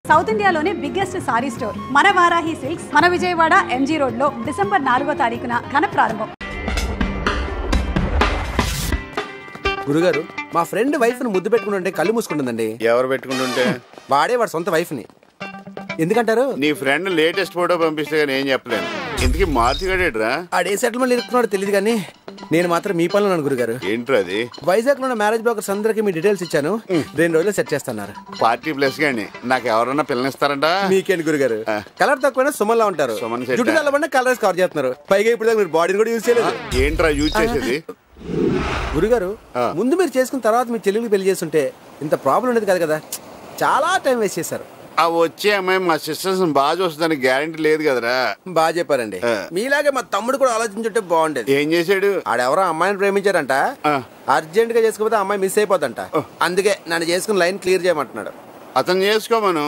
South ఇండియాలోనే biggest sorry store మన Varahi silks మన విజయవాడ ఎంజీ రోడ్ లో డిసెంబర్ 4వ తారీఖున ఘన ప్రారంభం. గురుగారు, మా ఫ్రెండ్ వైఫ్ ని ముద్దు పెట్టుకుంటుంటే కళ్ళు మూసుకుంటుందండి. ఎవరు పెట్టుకుంటుంటే? వాడే వాడు సొంత వైఫ్ ని. ఎందుకంటారు? నీ ఫ్రెండ్ లేటెస్ట్ ఫోటో పంపిస్తే నేను చెప్పలేను. ఇంతకీ మార్చిగాడేట్రా? ఆడే సెటిల్మెంట్ ఇరుక్కున్నాడో తెలియదు కానీ నేను మాత్రం మీ పనులు ఉన్నాను గురుగారు. ఏంట్రా అది? వైజాగ్ లో మ్యారేజ్ బ్రోకర్స్ అందరికి మీ డీటెయిల్స్ ఇచ్చాను. 2 రోజుల్లో సెట్ చేస్తున్నారు. పార్టీ ప్లస్ గానీ నాకు ఎవరన్నా పిల్లనిస్తారంట? మీకేంటి గురుగారు, కలర్ తక్కువైనా సుమన్లా ఉంటారు. కలర్స్ కవర్ చేస్తున్నారు. పైగా ఇప్పుడు మీరు బాడీని కూడా యూజ్ చేయలేదు. ఏంట్రా యూజ్ చేసేది? గురుగారు, ముందు మీరు చేసుకున్న తర్వాత మీ చెల్లెలికి పెళ్లి చేస్తుంటే ఇంత ప్రాబ్లం ఉండేది కాదు కదా. చాలా టైం వేస్ట్ చేశారు. ఆ వచ్చే అమ్మాయి మా సిస్టర్స్ బాగా చూస్తుందని గ్యారంటీ లేదు కదరా. బాగా చెప్పారండి. మీలాగే మా తమ్ముడు కూడా ఆలోచించుంటే బాగుండేది. ఏం చేశాడు? ఆడెవరో అమ్మాయిని ప్రేమించారంట. అర్జెంట్ గా చేసుకోకపోతే అమ్మాయి మిస్ అయిపోతుంట. అందుకే నన్ను చేసుకుని లైన్ క్లియర్ చేయమంటున్నాడు. అతను చేసుకోమను.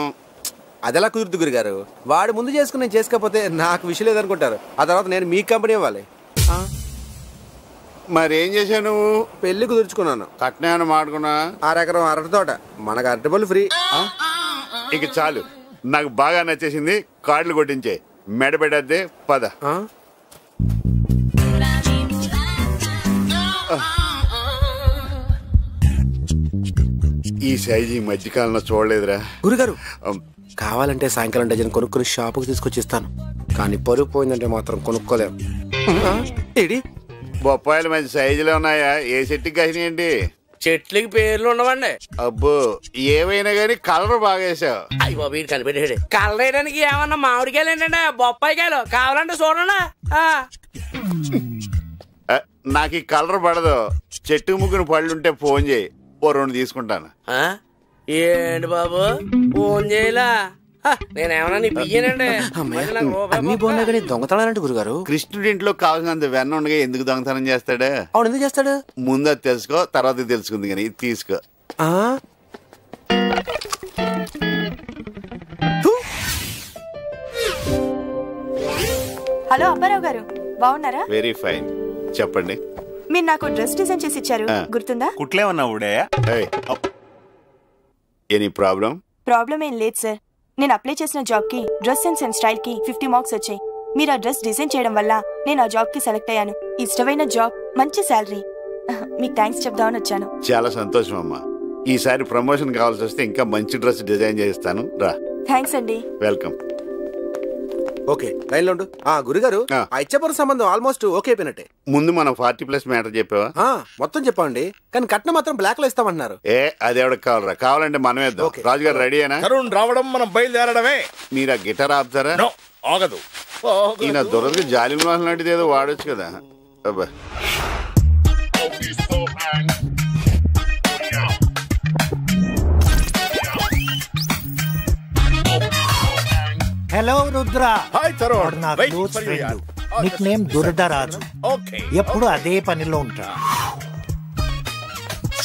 అదెలా కుదురుతు గురుగారు? వాడు ముందు చేసుకుని నేను చేసుకోకపోతే నాకు విషయం లేదనుకుంటారు. ఆ తర్వాత నేను మీ కంపెనీ ఇవ్వాలి. మరేం చేశావు నువ్వు? పెళ్లి కుదుర్చుకున్నాను. కట్నం మాడుకున్నా? 6 ఎకరం అరటి తోట. మనకు అరటి పళ్ళు ఫ్రీ. ఇక చాలు, నాకు బాగా నచ్చేసింది. కార్డులు కొట్టించే, మెడ పెట్టద్దే. పద. ఈ సైజు ఈ మధ్యకాలంలో చూడలేదురా గురుగారు. కావాలంటే సాయంకాలం డజన్ కొనుక్కుని షాపుకి తీసుకొచ్చి ఇస్తాను. కానీ పరుగు పోయిందంటే మాత్రం కొనుక్కోలేము. బొప్పాయిలు మంచి సైజులో ఉన్నాయా? ఏ చెట్టుకి కాసినాయండి? చెట్లకి పేర్లు ఉండవండి. అబ్బో, ఏమైనా గానీ కలర్ బాగా వేసావు. అయ్యో వీడు కనిపెట్టాడు. కలర్ వేయడానికి ఏమన్నా మామిడికాయలు ఏంటంటే బొప్పాయికాయలు కావాలంటే చూడండి. నాకు ఈ కలర్ పడదు. చెట్టు ముగ్గురు పళ్ళుంటే ఫోన్ చేయి, ఓ 2 తీసుకుంటాను. ఏంటి బాబు ఫోన్ చేయలా? నేనేమన్నా నీ బియ్యనండి. అన్ని బాగున్నా కానీ దొంగతనాలంటే గురుగారు. కృష్ణుడి ఇంట్లో కావాల్సినంత వెన్న ఉండగా ఎందుకు దొంగతనం చేస్తాడు? అవును, ఎందుకు చేస్తాడు? ముందు అది తెలుసుకో, తర్వాత తెలుసుకుంది. కానీ తీసుకో. హలో అప్పారావు గారు, బాగున్నారా? Very fine. చెప్పండి. మీరు నాకు డ్రెస్ డిజైన్ చేసి ఇచ్చారు, గుర్తుందా? కుట్లేమన్నా ఊడాయా? Any problem? ప్రాబ్లం ఏం లేదు సార్. నేను అప్లై చేసిన జాబ్ కి డ్రెస్ సెన్స్ అండ్ స్టైల్ కి 50 మార్క్స్ వచ్చాయి. మీరు ఆ డ్రెస్ డిజైన్ చేయడం వల్ల నేను ఆ జాబ్ కి సెలెక్ట్ అయ్యాను. ఇష్టమైన జాబ్, మంచి శాలరీ. మీకు థ్యాంక్స్ చెప్దామని వచ్చాను. చాలా సంతోషం అమ్మా. ఈసారి ప్రమోషన్ కావాల్సి వస్తే ఇంకా మంచి డ్రెస్ డిజైన్ చేస్తాను. రా. థ్యాంక్స్ అండి. వెల్కమ్. ఓకే, లైన్ లో ఉండు. గురుగారు, ఇచ్చపర సంబంధం ఆల్మోస్ట్ ఓకే అయిపోయినట్టే. ముందు మనం 40+ మ్యాటర్ చెప్పావా? మొత్తం చెప్పండి, కానీ కట్నం మాత్రం బ్లాక్ లో ఇస్తామంటున్నారు. అది ఎవరికి కావాలరా? కావాలంటే మనం వేద్దాం. రాజుగారు రెడీ అయినా? తరుణ్ రావడం, మనం బయలుదేరడమే. మీరు ఆ గిటార్ ఆపుతారా? ఆగదు. ఈయన దొరకదు. జాలి మోహన్ లాంటిది ఏదో వాడొచ్చు కదా. అబ్బా, హలో రుద్ర. హాయ్ తరుణ్. నా క్లోజ్ ఫ్రెండ్. నిక్ నేమ్ దురదరాజు. ఎప్పుడు అదే పనిలో ఉంటాడు.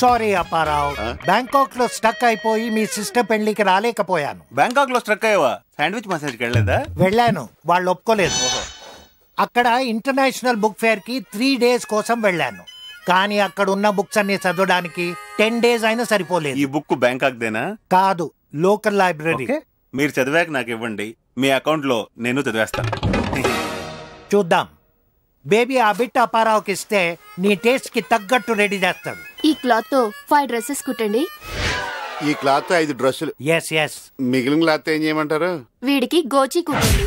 సారీ అప్పారావు, బ్యాంకాక్ లో స్టక్ అయిపోయి మీ సిస్టర్ పెళ్లికి రాలేకపోయాను. బ్యాంకాక్ లో స్ట్రక్ అయ్యావా? శాండ్విచ్ మసాజ్కి వెళ్ళలేదా? వెళ్ళాను, వాళ్ళు ఒప్పుకోలేదు. అక్కడ ఇంటర్నేషనల్ బుక్ ఫేర్ కి 3 days కోసం వెళ్ళాను. కానీ అక్కడ ఉన్న బుక్స్ అన్ని చదవడానికి 10 days అయినా సరిపోలేదు. ఈ బుక్ బ్యాంకాక్ దేనా? కాదు, లోకల్ లైబ్రరీ. మీరు చదివాక నాకు ఇవ్వండి, మీ అకౌంట్ లో నేను చదివేస్తాను. చూద్దాం. బేబీ ఆ బిట్ అప్పారావుకి ఇస్తే నీ టేస్ట్ కి తగ్గట్టు రెడీ చేస్తాడు. ఈ క్లాత్ తో 5 dresses కుట్టండి. ఈ క్లాత్ 5 డ్రెస్సులు. ఎస్. మిగిలిన క్లాత్ ఏం చేయమంటారు? వీడికి గోచి కుట్టండి.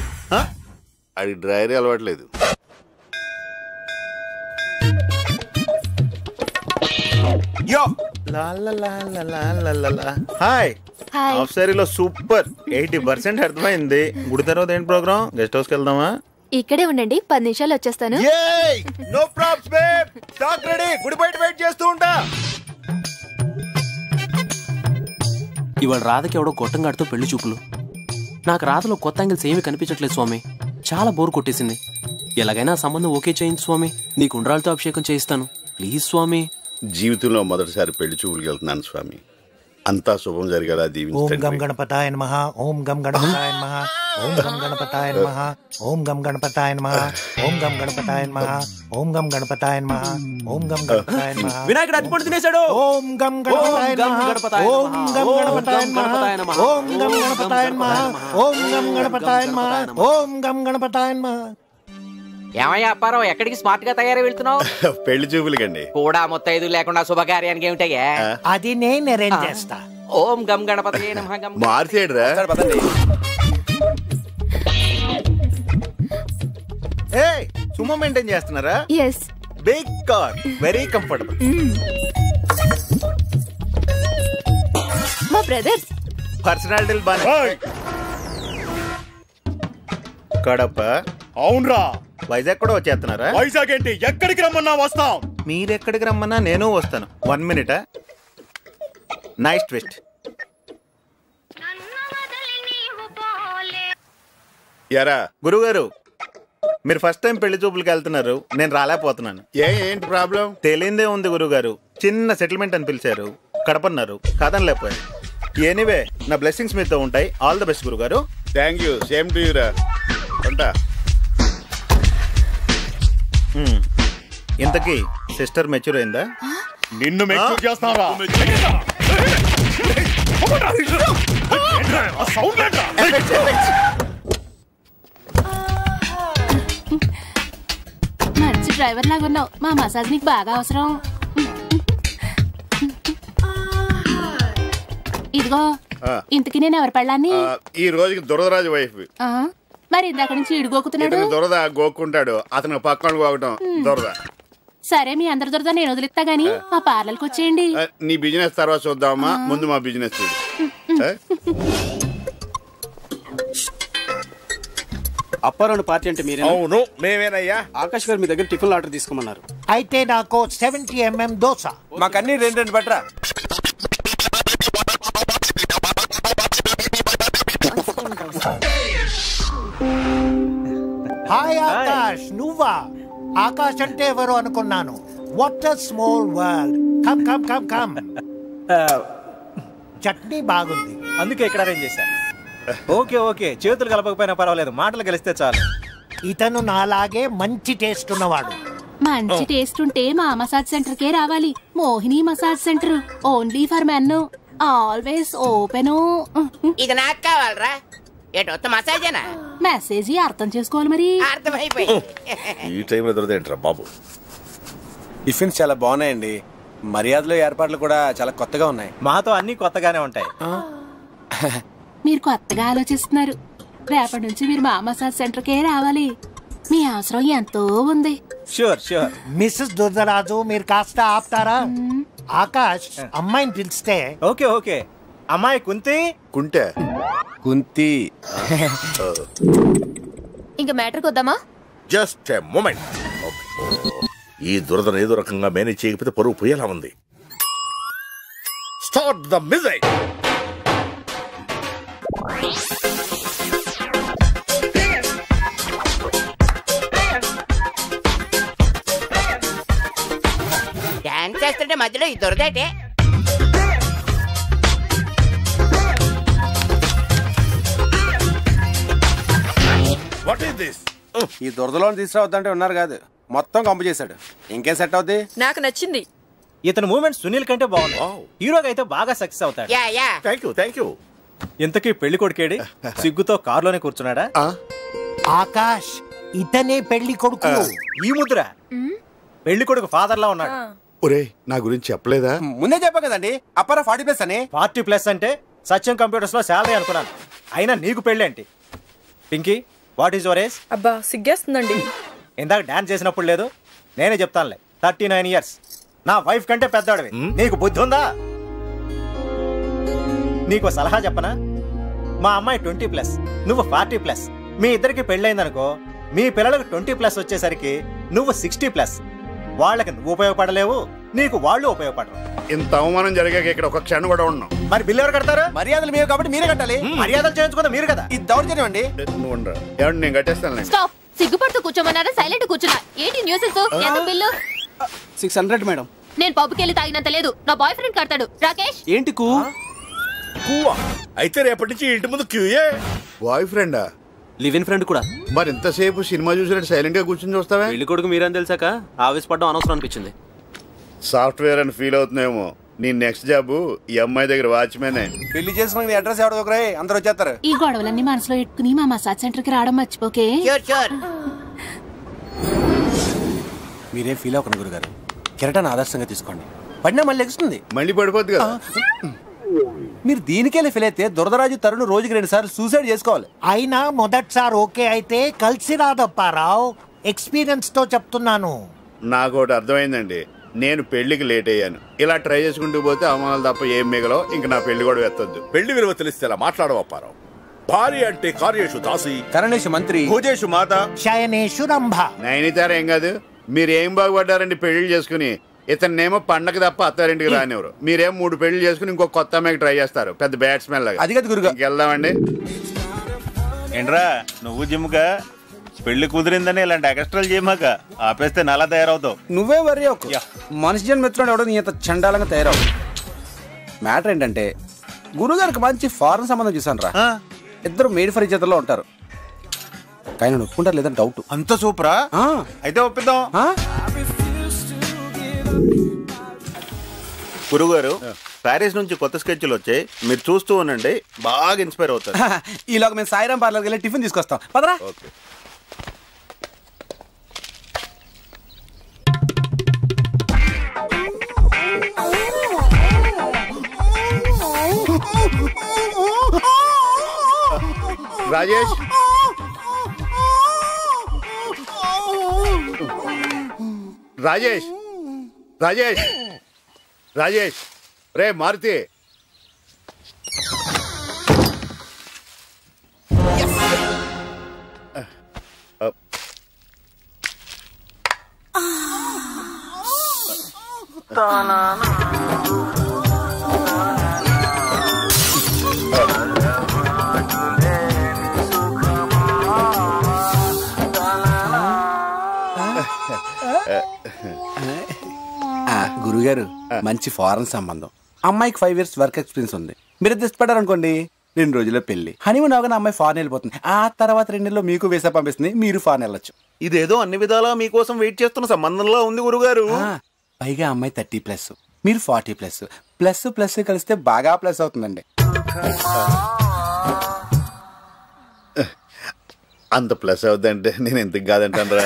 అది డ్రైరీ అలవాట్లేదు. హాయ్. హాఫ్ సారీలో సూపర్. 80% అర్థమైంది. గుడి తర్వాత ఏంటి ప్రోగ్రామ్? గెస్ట్ హౌస్కి వెళ్దామా? ఇక్కడే ఉండండి, 10 నిమిషాలు వచ్చేస్తాను. No probs babe. Talk ready. గుడి బయట వెయిట్ చేస్తూ ఉంటా. ఇవాళ రాధకి ఎవడో గొట్టంగాడితో పెళ్లి చూపులు. నాకు రాధలో కొత్త యాంగిల్స్ ఏమీ కనిపించట్లేదు స్వామి. చాలా బోర్ కొట్టేసింది. ఎలాగైనా సంబంధం ఓకే చేయించు స్వామి. నీకు ఉండ్రాలతో అభిషేకం చేయిస్తాను ప్లీజ్ స్వామి. జీవితంలో మొదటిసారి పెళ్లి చూపులకు వెళ్తున్నాను స్వామి. అంతా శుభం జరిగేలా ఓం దీవించండి. గం గణపతాయ నమః. ఓం గం గణపతాయ నమః. ఓం గం గణపతాయ నమః. ఓం గం గణపతాయ నమః. ఓం గం గణపతాయ నమః. ఓం గం గణపతాయ నమః. ఓం గం గణపతాయ నమః. వినాయకుడు అట్టుపండు తినేశాడు. ఓం గం గణపతాయ నమః. ఓం గం గణపతాయ నమః. ఓం గం గణపతాయ నమః. ఓం గం గణపతాయ నమః. ఓం గం గణపతాయ నమః. ఏమయ్యా అప్పారావు, ఎక్కడికి స్మార్ట్ గా తయారై వెళ్తున్నావు? పెళ్లి చూపులకండి. కూడా ముత్తైదు లేకుండా శుభకార్యానికి ఏమిటయ్యా? అది నేను అరేంజ్ చేస్తా. ఓం గం గణపతయే నమః. గం మార్చేయడురా. సుమో మెయింటైన్ చేస్తున్నారా? Yes. Big car, very comfortable. మా బ్రదర్స్. పర్సనాలిటీలు బాగా. కడప. అవునరా, వైజాగ్ కూడా వచ్చేస్తున్నారా? వైజాగ్ ఏంటి, ఎక్కడికి రమ్మన్నా వస్తాం. మీరెక్కడికి రమ్మన్నా నేను వస్తాను. 1 minute. Nice twist. ఎరా గురుగారు, మీరు ఫస్ట్ టైం పెళ్లి చూపులకి వెళ్తున్నారు, నేను రాలేకపోతున్నాను. ఏంటి ప్రాబ్లం? తెలియందే ఉంది గురుగారు. చిన్న సెటిల్మెంట్ అని పిలిచారు, కడపన్నారు, కాదనలేకపోయాను. ఎనీవే, నా బ్లెస్సింగ్స్ మీతో ఉంటాయి. ఆల్ ద బెస్ట్ గురుగారు. Thank you. Same to you రా. ఉంటా. ఇంతకీ సిస్టర్ మెచ్యూర్ అయిందా? నిన్ను మెచ్యూర్ చేస్తారా? మంచి డ్రైవర్ లాగా ఉన్నావు. మా మసాజ్ నీకు బాగా అవసరం. ఇదిగో, ఇంతకి నేను ఎవరి పళ్ళాన్ని? ఈ రోజుకి దురదరాజు వైఫ్. మరి ఇందాక నుంచి ఇడుగోకుతున్నాడు. దురద గోక్కుంటాడు, అతను పక్కన గోకటం దురద. సరే, మీ అందరి దొరద నేను వదిలిస్తా గానీ మా పార్లర్కి వచ్చేయండి. నీ బిజినెస్ తర్వాత చూద్దామా, ముందు మా బిజినెస్ చూడు. అప్పారావు పార్టీ అంటే మీరే? అవును, మేమేనయ్యా. ఆకాష్ గారు మీ దగ్గర టిఫిన్ ఆర్డర్ తీసుకోమన్నారు. అయితే నాకు 70 mm దోశ. మాకన్నీ 2 పట్రా. హాయ్ ఆకాష్, నువ్వా? ఆకాష్ అంటే ఎవరు అనుకున్నాను. What a small world. Come come come come. Chutney బాగుంది, అందుకే ఇక్కడ అరేంజ్ చేశాను. ఓకే ఓకే, చేతులు కలపకపోయినా పర్వాలేదు, మాటలు కలిస్తే చాలు. ఇతను నాలాగే మంచి టేస్ట్ ఉన్నవాడు. మంచి టేస్ట్ ఉంటే మా మసాజ్ సెంటర్ కే రావాలి. Mohini massage centre, only for men, always open. ఇది నాకు కావాలరా. ఏటొత్త మసాజేనా? మెసేజ్ అర్థం చేసుకోవాలి మరి. అర్థమైపోయింది. ఈ టైంలో దొరదేంట్రా బాబు. టిఫిన్స్ చాలా బాగున్నాయండి. మర్యాదలో ఏర్పాట్లు కూడా చాలా కొత్తగా ఉన్నాయి. మాతో అన్ని కొత్తగానే ఉంటాయి. మీరు కొత్తగా ఆలోచిస్తున్నారు. రేపటి నుంచి మీరు మా మసాజ్ సెంటర్ కే రావాలి. మీ అవసరం ఎంతో ఉంది. Sure sure. మిస్సెస్ దుర్దరాజు, మీరు కాస్త ఆపుతారా? ఆకాష్ అమ్మాయిని పిలిస్తే. Okay okay. అమ్మాయి కుంతి. కుంటే కుంతి. ఇంకా మ్యాటర్కి వద్దామా? Just a moment. ఈ దురదను ఏదో రకంగా మేనేజ్ చేయకపోతే పరువు పోయేలా ఉంది. Start the music. డాన్స్ చేస్తుంటే మధ్యలో ఈ దొరదేటే. What is this? ఈ దురదలో తీసుకురావద్దంటే ఉన్నారు కాదు, మొత్తం కంపు చేశాడు. ఇంకేం సెట్ అవుద్ది? నాకు నచ్చింది. ఇతని మూమెంట్ సునీల్ కంటే బాగుంది. హీరోగా అయితే బాగా సక్సెస్ అవుతాడు. Yeah yeah. Thank you. ఇంతకీ పెళ్లి కొడుకేడి? సిగ్గుతో కారులోనే కూర్చున్నాడా? ఆకాష్, ఇతనే పెళ్లి కొడుకు. ఈ ముద్ర పెళ్లి కొడుకు ఫాదర్ లా ఉన్నాడు. ఒరే, నా గురించి చెప్పలేదా? ముందే చెప్పా కదండి, అప్పారా 40+ అని. 40+ అంటే సత్యం కంప్యూటర్స్ లో శాలరీ అనుకున్నాను. అయినా నీకు పెళ్ళేంటి? Pinky, what is your age? అబ్బా సిగ్గేస్తుందండి. ఇందాక డాన్స్ చేసినప్పుడు లేదు, నేనే చెప్తానులే. 39 years. నా వైఫ్ కంటే పెద్దవాడివి. నీకు బుద్ధి ఉందా? నీకు సలహా చెప్పనా? మా అమ్మాయి 20+, నువ్వు 40+. మీ ఇద్దరికి పెళ్ళైందనుకో, మీ పిల్లలకు 20+ వచ్చేసరికి నువ్వు 60+. వాళ్ళకి నువ్వు ఉపయోగపడలేవు, నీకు వాళ్ళు ఉపయోగపడరు. ఇంత అవమానం జరిగాక ఇక్కడ ఒక క్షణం కూడా ఉన్నాం. మరి బిల్లు ఎవరు కడతారు? మర్యాదలు మేము కాబట్టి మీరే కట్టాలి. మర్యాదలు చేయించుకుందా మీరు కదా. ఇది దౌర్జన్యం అండి. నువ్వు ఉండరా, ఏమండి నేను కట్టేస్తాను. స్టాప్. సిగ్గుపడుతూ కూర్చోమన్నారా? సైలెంట్ కూర్చున్నా. ఏంటి న్యూసెస్? ఎంత బిల్లు? 600 మేడం. నేను పబ్కి వెళ్ళి తాగినంత లేదు, నా బాయ్ ఫ్రెండ్ కడతాడు. రాకేష్, ఏంటి కూ? కూవా అయితే రేపటి నుంచి ఇంటి ముందు క్యూయే. బాయ్ ఫ్రెండా? లివ్ ఇన్ ఫ్రెండ్ కూడా. మరి ఇంతసేపు సినిమా చూసినట్టు సైలెంట్ గా కూర్చొని చూస్తావా? పెళ్లి కొడుకు మీరని తెలిసాక ఆవేశపడ్డం అనవసరం అనిపించింది. సాఫ్ట్వేర్ అని ఫీల్ అవుతున్నాయేమో. నీ నెక్స్ట్ జాబ్ ఈ అమ్మాయి దగ్గర వాచ్మెనే. పెళ్లి చేసుకుని అడ్రస్ ఎవడో ఒకరే అందరూ వచ్చేస్తారు. ఈ గొడవలన్నీ మనసులో పెట్టుకుని మా మసాజ్ సెంటర్ కి రావడం మర్చిపోకే. మీరేం ఫీల్ అవ్వకండి గురుగారు. కెరటాన్ని ఆదర్శంగా తీసుకోండి. పడినా మళ్ళీ ఎగుస్తుంది. మళ్ళీ పడిపోద్ది కదా. మీరు దీనికెళ్ళి ఫీల్ అయితే దురదరాజు తరుణ్ రోజుకి 2 సార్లు సూసైడ్ చేసుకోవాలి. అయినా మొదటిసారి ఓకే అయితే కలిసి రాదప్పారావు. ఎక్స్పీరియన్స్ తో చెప్తున్నాను. నాకు ఒకటి అర్థమైందండి. నేను పెళ్లికి లేట్ అయ్యాను. ఇలా ట్రై చేసుకుంటూ పోతే అవమానాలు తప్ప ఏం మిగలవు. ఇంక నా పెళ్లి కూడా ఎత్తొద్దు. పెళ్లి విలువ తెలిస్తే అలా మాట్లాడవప్పారావు. భార్య అంటే కార్యేషు దాసి, కరణేషు మంత్రి, భోజేషు మాత, శయనేషు రంభ. నైనితార ఏం కాదు. మీరేం బాగుపడ్డారండి పెళ్లి చేసుకుని. ఇతన్నేమో పండగ తప్ప అత్తారింటికి రానివ్వరు. మీరేం 3 పెళ్లి చేసుకుని ఇంకో కొత్త అమ్మాయికి ట్రై చేస్తారు. పెద్ద బ్యాట్స్మెన్ లాగా. అది కదా గురుగా. వెళ్దామండి. ఏంట్రా నువ్వు జిమ్గా పెళ్లి కుదిరిందని ఇలాంటి ఎక్స్ట్రాలు చేయమాక. ఆపేస్తే నలా తయారవుతావు. నువ్వే వర్రీ ఒక మనిషి జన్మెత్తుడు ఎవడో నీ అంత చండాలంగా తయారవు. మ్యాటర్ ఏంటంటే గురుగారికి మంచి ఫారెన్ సంబంధం చూసాను రా. ఇద్దరు మేడ్ ఫర్ ఈచ్ అదర్లో ఉంటారు. కానీ నేను ఒప్పుకుంటారు లేదని డౌట్. అంత సూపరా? అయితే ఒప్పిద్దాం. గురుగారు ప్యారిస్ నుంచి కొత్త స్కెచ్లు వచ్చాయి. మీరు చూస్తూ ఉండండి, బాగా ఇన్స్పైర్ అవుతారు. ఈలోగా మేము సాయిరాం పార్లర్కి వెళ్ళి టిఫిన్ తీసుకొస్తాం. పదరా. ఓకే. రాజేష్, రాజేష్, రాజేష్, రాజేష్, రే మారుతి. గురుగారు మంచి ఫారెన్ సంబంధం. అమ్మాయికి 5 years వర్క్ ఎక్స్పీరియన్స్ ఉంది. మీరు ఇష్టపడ్డారు అనుకోండి 2 రోజుల్లో పెళ్లి. హనీమూన్ అవగానే అమ్మాయి ఫారెన్ వెళ్ళిపోతుంది. ఆ తర్వాత 2 నెలల్లో మీకు వీసా పంపిస్తుంది. మీరు ఫారెన్ వెళ్ళొచ్చు. ఇదేదో అన్ని విధాలా మీకోసం వెయిట్ చేస్తున్న సంబంధంలో ఉంది గురుగారు. పైగా అమ్మాయి 30+, మీరు 40+. ప్లస్ ప్లస్ కలిస్తే బాగా ప్లస్ అవుతుందండి. అంత ప్లస్ అవుద్దంటే నేను ఎందుకు కాదంటాను రా.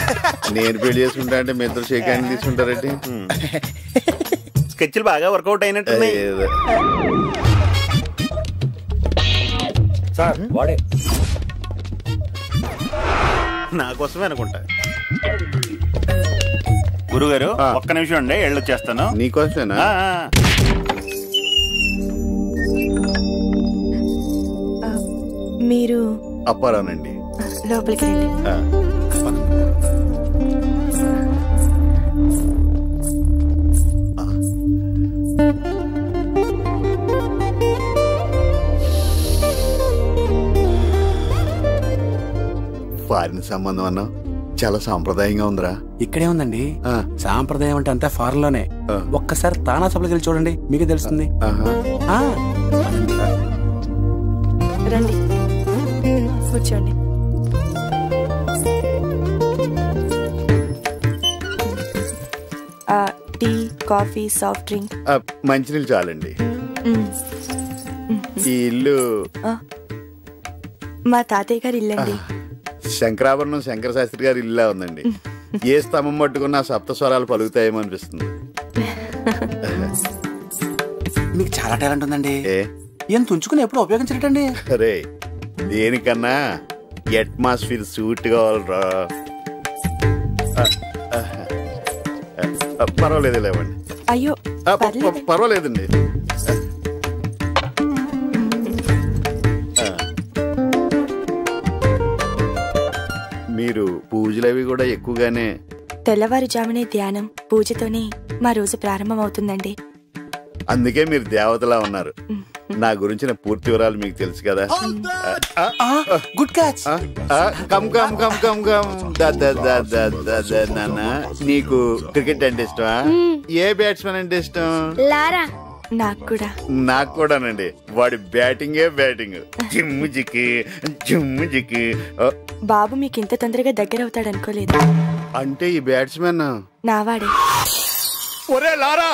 నేను పెళ్లి చేసుకుంటా అంటే మీ ఇద్దరు షేక్ హ్యాండ్ తీసుకుంటారండి. స్కెచ్లు బాగా వర్కౌట్ అయినట్టు సార్. వాడే నా కోసమే అనుకుంటా. గురుగారు ఒక్క నిమిషం అండి, వెళ్ళొచ్చేస్తాను. నీకోసమేనా? మీరు అప్పారానండి. లోపలికి రండి. ఫారిన్ సంబంధం అన్నా చాలా సాంప్రదాయంగా ఉందిరా. ఇక్కడే ఉందండి. సాంప్రదాయం అంటే అంతా ఫారెన్ లోనే. ఒక్కసారి తానా సభలకు వెళ్ళి చూడండి, మీకే తెలుస్తుంది. రండి కూర్చోండి. Tea, coffee, soft drink. మంచినీళ్ళు చాలండి. ఈ ఇల్లు మా తాతయ్య గారి ఇల్లండి. శంకరాభరణం శంకర శాస్త్రి గారి ఇల్లా ఉందండి. ఏ స్తంభం పట్టుకున్నా సప్త స్వరాలు పలుకుతాయేమో అనిపిస్తుంది. మీకు చాలా టాలెంట్ ఉందండి. ఏం తుంచుకుని ఎప్పుడు ఉపయోగించలేటండి. అరే దేనికన్నా అట్మాస్ఫియర్ సూట్ కావాలరా. పర్వాలేదు లేవండి. అయ్యో పర్వాలేదండి. మీరు పూజలు అవి కూడా ఎక్కువగానే. తెల్లవారుజామునే ధ్యానం, పూజతోనే మా రోజు ప్రారంభం అవుతుందండి. అందుకే మీరు దేవతలా ఉన్నారు. నా గురించిన పూర్తి వివరాలు మీకు తెలుసు కదా. Good catch. Come come come come come. నాన్న నీకు క్రికెట్ అంటే ఇష్టమా? ఏ బ్యాట్స్మెన్ అంటే ఇష్టం? లారా. నాకు కూడా. నాకు కూడానండి. వాడి బ్యాటింగే బ్యాటింగ్. జిమ్ము జిక్కి జిమ్ము జిక్కి. బాబు మీకు ఇంత తొందరగా దగ్గర అవుతాడు అనుకోలేదు. అంటే ఈ బ్యాట్స్మెన్ నావాడే. ఒరే లారా,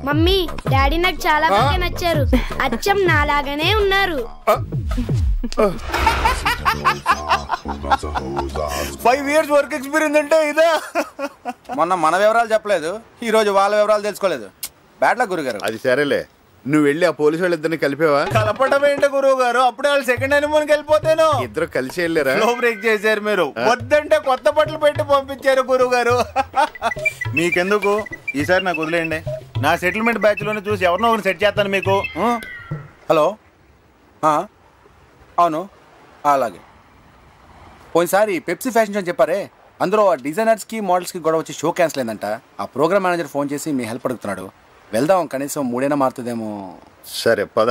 మమ్మీ డాడీ నాకు చాలా బాగా నచ్చారు. అచ్చం నాలాగానే ఉన్నారు. 5 years వర్క్ ఎక్స్పీరియన్స్ అంటే ఇదే. మొన్న మన వివరాలు చెప్పలేదు, ఈ రోజు వాళ్ళ వివరాలు తెలుసుకోలేదు. బ్యాడ్ లక్ గురుగారు. అది సరేలే, నువ్వు వెళ్ళి ఆ పోలీసు వాళ్ళిద్దరిని కలిపేవా? కలపడం ఏంటి గురువు గారు, అప్పుడే వాళ్ళు సెకండ్ హనీమూన్కి వెళ్ళిపోతాను. ఇద్దరు కలిసి వెళ్ళారా? స్లో బ్రేక్ చేశారు మీరు. వద్దంటే కొత్త బట్టలు పెట్టి పంపించారు గురువు గారు. మీకెందుకు, ఈసారి నాకు వదిలేయండి. నా సెటిల్మెంట్ బ్యాచ్ లోనే చూసి ఎవరినో ఒకరిని సెట్ చేస్తాను మీకు. హలో, అవును అలాగే. పోయినసారి పెప్సీ ఫ్యాషన్ షో అని చెప్పారే, అందులో డిజైనర్స్కి మోడల్స్కి గొడవ వచ్చి షో క్యాన్సిల్ అయిందంట. ఆ ప్రోగ్రామ్ మేనేజర్ ఫోన్ చేసి మీ హెల్ప్ అడుగుతున్నాడు. వెళ్దాం, కనీసం 3 అయినా మారుతుందేమో. సరే పద.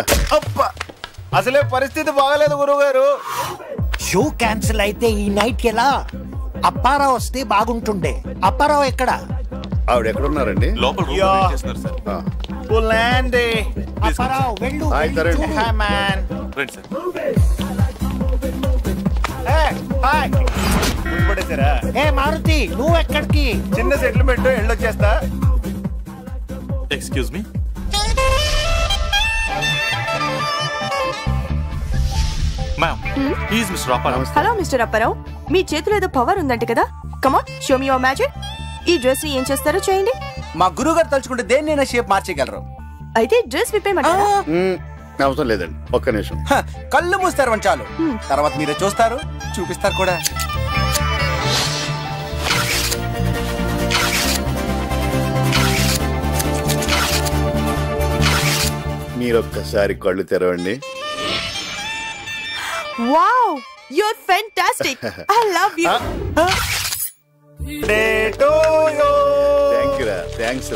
అసలే పరిస్థితి బాగాలేదు గురువు గారు. షో క్యాన్సిల్ అయితే ఈ నైట్ ఎలా? అప్పారావు వస్తే బాగుంటుండే. అప్పారావు ఎక్కడ? ఆవిడ ఎక్కడున్నారండి? అప్పారావు వెళ్ళు. ఏ మారుతి, నువ్వు ఎక్కడికి? చిన్న సెటిల్మెంట్ వెళ్ళొచ్చేస్తా. Excuse me. Hello mister Apparao, మీ చేతిలో ఏదో పవర్ ఉందంట కదా. Come on, show me your magic. ఈ డ్రెస్ ని ఏం చేస్తారో చేయండి. మా గురువు గారు తలుచుకుంటే దేన్నైనా షేప్ మార్చేయగలరు. అయితే డ్రెస్ విప్పేయమంటారా? అవసరం లేదండి, ఒక్క నిమిషం. కళ్ళు మూస్తారు చాలు, తర్వాత మీరే చూస్తారు, చూపిస్తారు కూడా. మీరొక్కసారి కళ్ళు తెరవండి. Wow, you are fantastic. I love you.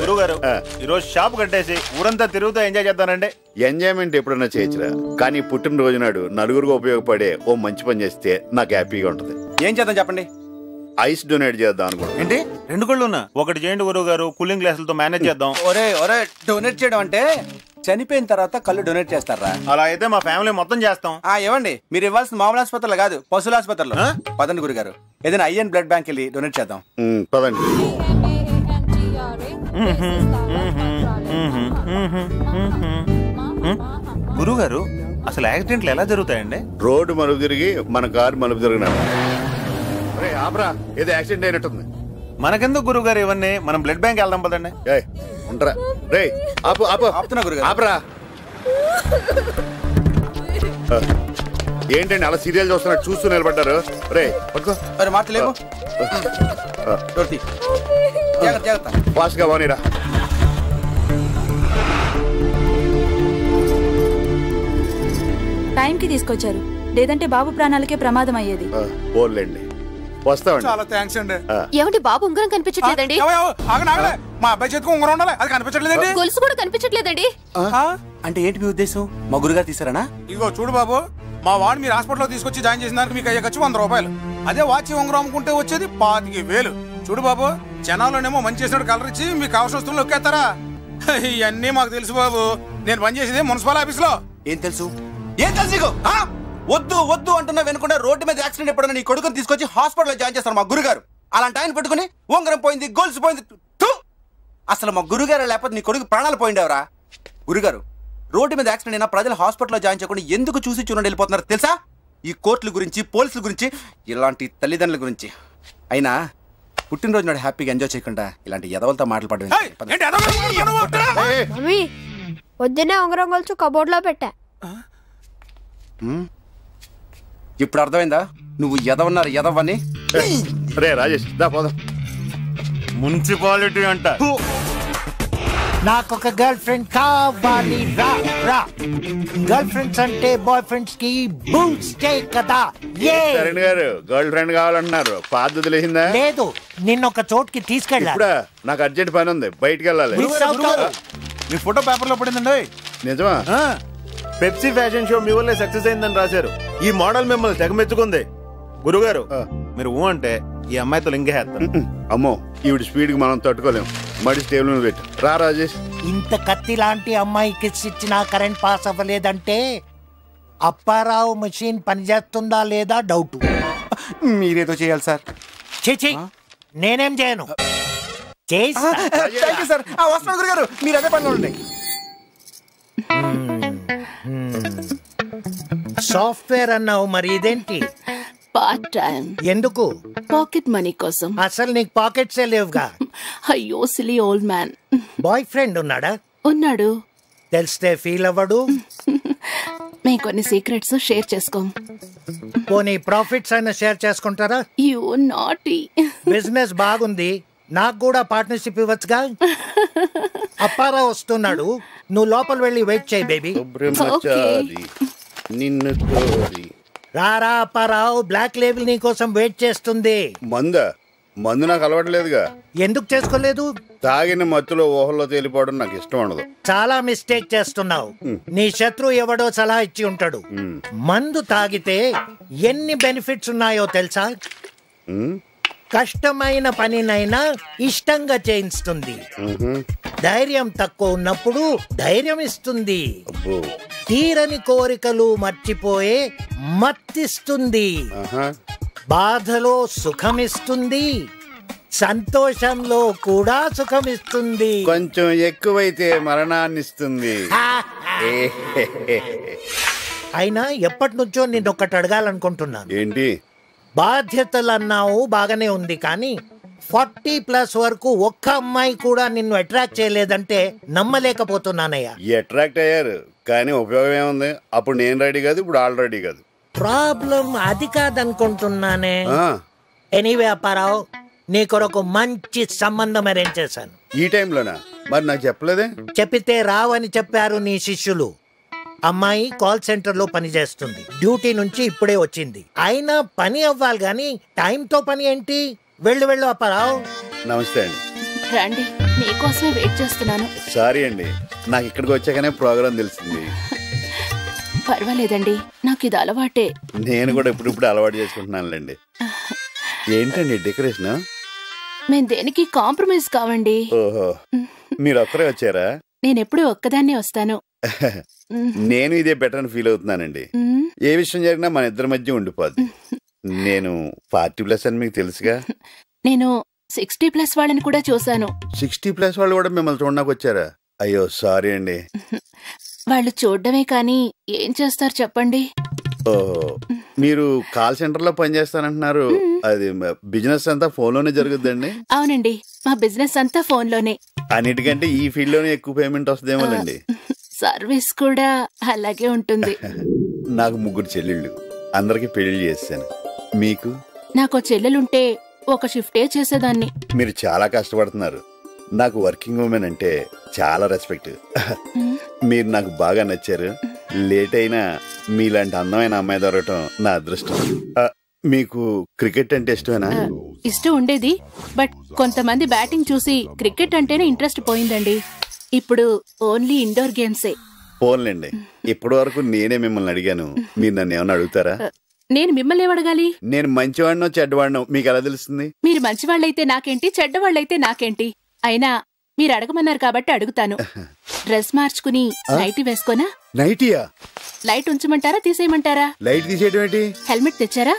గురువు గారు, ఈరోజు షాప్ కట్టేసి ఊరంతా తిరుగుతూ ఎంజాయ్ చేద్దానండి. ఎంజాయ్మెంట్ ఎప్పుడన్నా చేయొచ్చురా, కానీ పుట్టినరోజు నాడు నలుగురికి ఉపయోగపడే ఓ మంచి పని చేస్తే నాకు హ్యాపీగా ఉంటది. ఏం చేద్దాం చెప్పండి? ఐస్ డొనేట్ చేద్దాం అనుకుంటా. ఏంటి, 2 కళ్ళు ఉన్నా? ఒకటి చేయండి గురువు గారు, కూలింగ్ గ్లాసులతో మేనేజ్ చేద్దాం. ఒరే డొనేట్ చేయడం అంటే చనిపోయిన తర్వాత కళ్ళు డొనేట్ చేస్తారా? అలా అయితే మా ఫ్యామిలీ మొత్తం చేస్తాం. ఇవ్వండి, మీరు ఇవ్వాల్సిన మామూలు ఆసుపత్రులు కాదు, పశువుల ఆసుపత్రులు. పదండి గురుగారు, ఏదైనా ఐఎన్ బ్లడ్ బ్యాంక్ వెళ్ళి డొనేట్ చేద్దాం. పదండి. గురువు గారు, అసలు యాక్సిడెంట్లు ఎలా జరుగుతాయండి? రోడ్డు మలుపు తిరిగి మన కారు మలుపు తిరిగినా. ఆపరా, ఏదో యాక్సిడెంట్ అయినట్టుంది. మనకెందుకు గురువు గారు ఇవన్నీ, మనం బ్లడ్ బ్యాంక్ వెళ్దాం పదండి. ఉంటారా రే? ఆపు ఆపు, ఆపుతున్నా గురుగారు. ఆపరా. ఏంటండి అలా సీరియల్ చూస్తున్నట్టు చూస్తూ నిలబడ్డారు? రే పట్టుకో. మాటలేవు, ఫాస్ట్ గా పోనీరా. టైంకి తీసుకొచ్చారు, లేదంటే బాబు ప్రాణాలకే ప్రమాదం అయ్యేది. పోలేండి, వస్తామండి. చాలా థ్యాంక్స్ అండి. ఏమండి, బాబు ఉంగరం కనిపించట్లేదండి. మా అబ్బాయి చేతికి ఉంగరం ఉండాలి, అది కనిపించట్లేదండి. గొలుసు కూడా కనిపించట్లేదండి. అంటే ఏంటి మీ ఉద్దేశం? మా గురుగారు తీసారనా? ఇగో చూడు బాబు, మా వాడు మీరు హాస్పిటల్లో తీసుకొచ్చి జాయిన్ చేసిన దానికి మీకు అయ్యే ఖర్చు 100 రూపాయలు. అదే వాచి ఉంగరం అమ్ముకుంటే వచ్చేది 25,000. చూడు బాబు, జనాల్లోనేమో మంచి చేసినట్టు కలర్ ఇచ్చి మీకు కావాల్సిన వస్తువులు నొక్కేస్తారా? ఇవన్నీ మాకు తెలుసు బాబు, నేను పనిచేసేది మున్సిపల్ ఆఫీస్ లో. ఏం తెలుసు? వద్దు వద్దు అంటున్నా వెనుకుండా రోడ్డు మీద యాక్సిడెంట్ ఎప్పుడన్నా నీ కొడుకుని తీసుకొచ్చి హాస్పిటల్లో జాయిన్ చేస్తారు మా గురుగారు. అలాంటి ఆయన పెట్టుకుని ఉంగరం పోయింది, గొలుసు పోయింది. అసలు మా గురుగారు లేకపోతే నీ కొడుకు ప్రాణాలు పోయిండేవరా? గురుగారు, రోడ్డు మీద యాక్సిడెంట్ అయినా ప్రజలు హాస్పిటల్లో జాయిన్ చేయకుండా ఎందుకు చూసి చూడండి వెళ్ళిపోతున్నారు తెలుసా? ఈ కోర్టుల గురించి, పోలీసుల గురించి, ఇలాంటి తల్లిదండ్రుల గురించి. అయినా పుట్టినరోజు నాడు హ్యాపీగా ఎంజాయ్ చేయకుండా ఇలాంటి ఎదవలతో మాట్లాడడం. పొద్దున్నే ఉంగరం గొలుసు కబోర్డ్ లో పెట్టా. ఇప్పుడు అర్థమైందా నువ్వు ఎదవన్నారు ఎదవని? రే రాజేష్, దా పోదాం. మున్సిపాలిటీ అంట. నాకొక గర్ల్ ఫ్రెండ్ కావాలి, రా రా. గర్ల్ ఫ్రెండ్స్ అంటే బాయ్ ఫ్రెండ్స్ కి బూస్టే కదా. గారు గర్ల్ ఫ్రెండ్ కావాలంటున్నారు, పాత లేచిందా? లేదు, నిన్న ఒక చోటుకి తీసుకెళ్ళా. ఇప్పుడు నాకు అర్జెంట్ పని ఉంది, బయటికి వెళ్ళాలి. మీ ఫోటో పేపర్ లో పడిందండి. నిజమా? పెప్సీ ఫ్యాషన్ షో మీ వల్లే సక్సెస్ అయిందని రాశారు. ఈ మోడల్ మిమ్మల్ని తెగమెచ్చుకుంది. గురుగారు, మీరు ఊ అంటే ఈ అమ్మాయితో లింగేస్తారు. అమ్మో, ఈవిడ స్పీడ్ కి మనం తట్టుకోలేం. మడి స్టేబుల్ మీద పెట్టు. రా రాజేష్. ఇంత కత్తి లాంటి అమ్మాయికి ఇచ్చినా కరెంట్ పాస్ అవ్వలేదంటే అప్పారావు మెషిన్ పనిచేస్తుందా లేదా డౌట్. మీరేదో చేయాలి సార్. చేచి నేనేం చేయను. సార్ వస్తున్నాను గురుగారు, మీరు అదే పనిలో ఉండండి. సాఫ్ట్వేర్ అన్నావు, మరి ఇదేంటి? Part time. ఎందుకు? పాకెట్ మనీ కోసం. అసలు నీకు పాకెట్సే లేవుగా. అయ్యో silly old man. Boy friend ఉన్నాడా? ఉన్నాడు. తెలిస్తే ఫీల్ అవ్వడు. మేము కొన్ని సీక్రెట్స్ షేర్ చేసుకోం. పోనీ ప్రాఫిట్స్ అయినా షేర్ చేసుకుంటారా? You naughty. బిజినెస్ బాగుంది, నాకు కూడా పార్ట్నర్షిప్ ఇవ్వచ్చుగా. అప్పారావు వస్తున్నాడు, నువ్వు లోపల వెళ్ళి వెయిట్ చేయి బేబీ. నిన్ను రారా అప్పారావు, బ్లాక్ లేబుల్ నీ కోసం వెయిట్ చేస్తుంది. మందు నాకు అలవాట్లేదుగా. ఎందుకు చేసుకోలేదు? తాగిన మత్తులో ఊహల్లో తేలిపోవడం నాకు ఇష్టం ఉండదు. చాలా మిస్టేక్ చేస్తున్నావు. నీ శత్రువు ఎవడో సలహా ఇచ్చి ఉంటాడు. మందు తాగితే ఎన్ని బెనిఫిట్స్ ఉన్నాయో తెలుసా? కష్టమైన పనినైనా ఇష్టంగా చేయిస్తుంది. ధైర్యం తక్కువ ఉన్నప్పుడు ధైర్యం ఇస్తుంది. తీరని కోరికలు మర్చిపోయే మత్తిస్తుంది. బాధలో సుఖమిస్తుంది, సంతోషంలో కూడా సుఖమిస్తుంది. కొంచెం ఎక్కువైతే మరణాన్నిస్తుంది. అయినా ఎప్పటి నుంచో నేను ఒకటి అడగాలనుకుంటున్నాను. ఏంటి? బాధ్యతలు అన్నావు బాగానే ఉంది, కానీ 40+ వరకు ఒక్క అమ్మాయి కూడా నిన్ను అట్రాక్ట్ చేయలేదంటే నమ్మలేకపోతున్నానయ్యా. అట్రాక్ట్ అయ్యారు, కానీ ఉపయోగం ఏముంది? అప్పుడు నేను రెడీ కాదు, ఇప్పుడు ఆల్ రెడీ కాదు. ప్రాబ్లం అది కాదనుకుంటున్నానే. ఎనీవే అప్పారావు, నీ కొరకు మంచి సంబంధం అరేంజ్ చేశాను. ఈ టైంలోనా? మరి నాకు చెప్పలేదే? చెప్పితే రావని చెప్పారు నీ శిష్యులు. అమ్మాయి కాల్ సెంటర్ లో పని చేస్తుంది, డ్యూటీ నుంచి ఇప్పుడే వచ్చింది. అయినా పని అవ్వాలి గాని టైంతో పని ఏంటి? వెళ్ళు వెళ్ళు అప్పారావు. నమస్తే అండి. రండి, మీకోసమే వెయిట్ చేస్తున్నాను. సారీ అండి, నాకు ఇక్కడికి వచ్చాకనే ప్రోగ్రామ్ తెలిసింది. పర్వాలేదండి, నాకు ఇది అలవాటే. నేను కూడా ఇప్పుడు అలవాటు చేసుకుంటున్నానులేండి. ఏంటండి డెకరేషన్? మేము దేనికి కాంప్రమైజ్ కావండి. ఓహో, మీరు ఒక్కరే వచ్చారా? నేను ఎప్పుడు ఒక్కదాన్నే వస్తాను. నేను ఇదే బెటర్ అని ఫీల్ అవుతున్నానండి. ఏ విషయం జరిగినా మన ఇద్దరి మధ్య ఉండిపోద్ది. నేను 40+ అని మీకు తెలుసుగా. నేను 60+ వాళ్ళని కూడా చూశాను. 60+ వాళ్ళు కూడా మిమ్మల్ని చూడడానికి వచ్చారా? అయ్యో సారీ అండి. వాళ్ళు చూడడమే కానీ ఏం చేస్తారు చెప్పండి? ఓహో, మీరు కాల్ సెంటర్ లో పనిచేస్తానంటున్నారు. అది బిజినెస్ అంతా ఫోన్ లోనే జరుగుద్దండి? అవునండి, మా బిజినెస్ అంతా ఫోన్ లోనే. అన్నిటికంటే ఈ ఫీల్డ్ లోనే ఎక్కువ పేమెంట్ వస్తుందేమోనండి. సర్వీస్ కూడా అలాగే ఉంటుంది. నాకు 3 చెల్లెళ్ళు, అందరికి పెళ్లి చేశాను. మీకు? నాకు చెల్లెలుంటే ఒక షిఫ్టే చేసేదాన్ని. మీరు చాలా కష్టపడుతున్నారు. నాకు వర్కింగ్ ఉమెన్ అంటే చాలా రెస్పెక్ట్. మీరు నాకు బాగా నచ్చారు. లేట్ అయినా మీలాంటి అందమైన అమ్మాయి దొరకటం నా అదృష్టం. మీకు క్రికెట్ అంటే ఇష్టమేనా? ఇష్టం ఉండేది, బట్ కొంతమంది బ్యాటింగ్ చూసి క్రికెట్ అంటేనే ఇంట్రెస్ట్ పోయిందండి. ఇప్పుడు ఓన్లీ ఇండోర్ గేమ్సే. పోన్లేండి, ఇప్పటి వరకు నేనే మిమ్మల్ని అడిగాను, మీరు నన్ను ఏమన్నా అడుగుతారా? నేను మిమ్మల్ని ఏమడగాలి? నేను మంచివాడినో చెడ్డవాడినో మీకు ఎలా తెలుస్తుంది? మీరు మంచివాళ్ళైతే నాకేంటి, చెడ్డవాళ్ళైతే నాకేంటి? అయినా మీరు అడగమన్నారు కాబట్టి అడుగుతాను. డ్రెస్ మార్చుకుని నైటీ వేసుకోనా? నైటీయా? లైట్ ఉంచమంటారా తీసేయమంటారా? లైట్ తీసేయడం ఏంటి? హెల్మెట్ తెచ్చారా?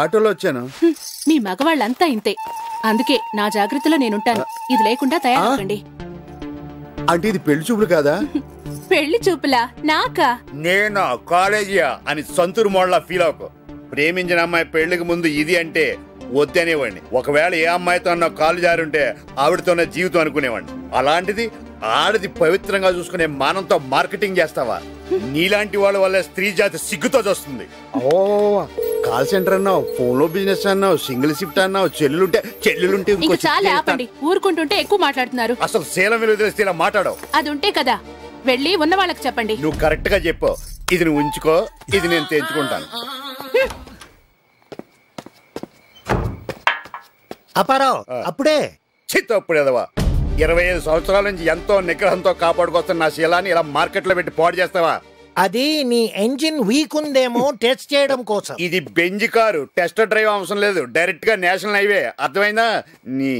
ఆటోలో వచ్చాను. మీ మగవాళ్ళంతా ఇంతే, అందుకే నా జాగ్రత్తలో నేనుంటాను. ఇది లేకుండా తయారవ్వండి. అంటే ఇది పెళ్లి చూపులు కాదా? పెళ్లి చూపులా? నాకా? నేను కాలేజీయా అని సంతూరు మోడలా ఫీల్ అవ్వకు. ప్రేమించిన అమ్మాయి పెళ్లికి ముందు ఇది అంటే వద్దనేవాడిని. ఒకవేళ ఏ అమ్మాయితో అన్న కాలు జారుంటే ఆవిడతోనే జీవితం అనుకునేవాడిని. అలాంటిది ఆడది పవిత్రంగా చూసుకునే మానంతో మార్కెటింగ్ చేస్తావా? నీలాంటి వాళ్ళ వల్ల స్త్రీ జాతి సిగ్గుతో చూస్తుంది. ఓ, కాల్ సెంటర్ అన్నావు, ఫోన్ లో బిజినెస్ అన్నావు, సింగిల్ షిఫ్ట్ అన్నావు, చెల్లులుంటే చాలా ఆపండి, ఊరుకుంటుంటే ఎక్కువ మాట్లాడుతున్నారు. అసలు శీలం విలువ తెలిస్తే ఇలా మాట్లాడవు. అది ఉంటే కదా వెళ్ళి ఉన్న వాళ్ళకి చెప్పండి. నువ్వు కరెక్ట్ గా చెప్పు. ఇది నువ్వు ఉంచుకో, ఇది నేను తెచ్చుకుంటాను. అపారావు అప్పుడే చిత్తప్పుడు ఎదవా. 25 సంవత్సరాల నుంచి ఎంతో నిగ్రహంతో కాపాడుకొస్తున్న నా శీలాన్ని ఇలా మార్కెట్ లో పెట్టి పాడు చేస్తావా? అది నీ ఎంజిన్ వీక్ ఉందేమో టెస్ట్ చేయడం కోసం. ఇది బెంజ్ కారు, టెస్ట్ డ్రైవ్ అవసరం లేదు, డైరెక్ట్ గా నేషనల్ హైవే. అర్థమైందా? నీ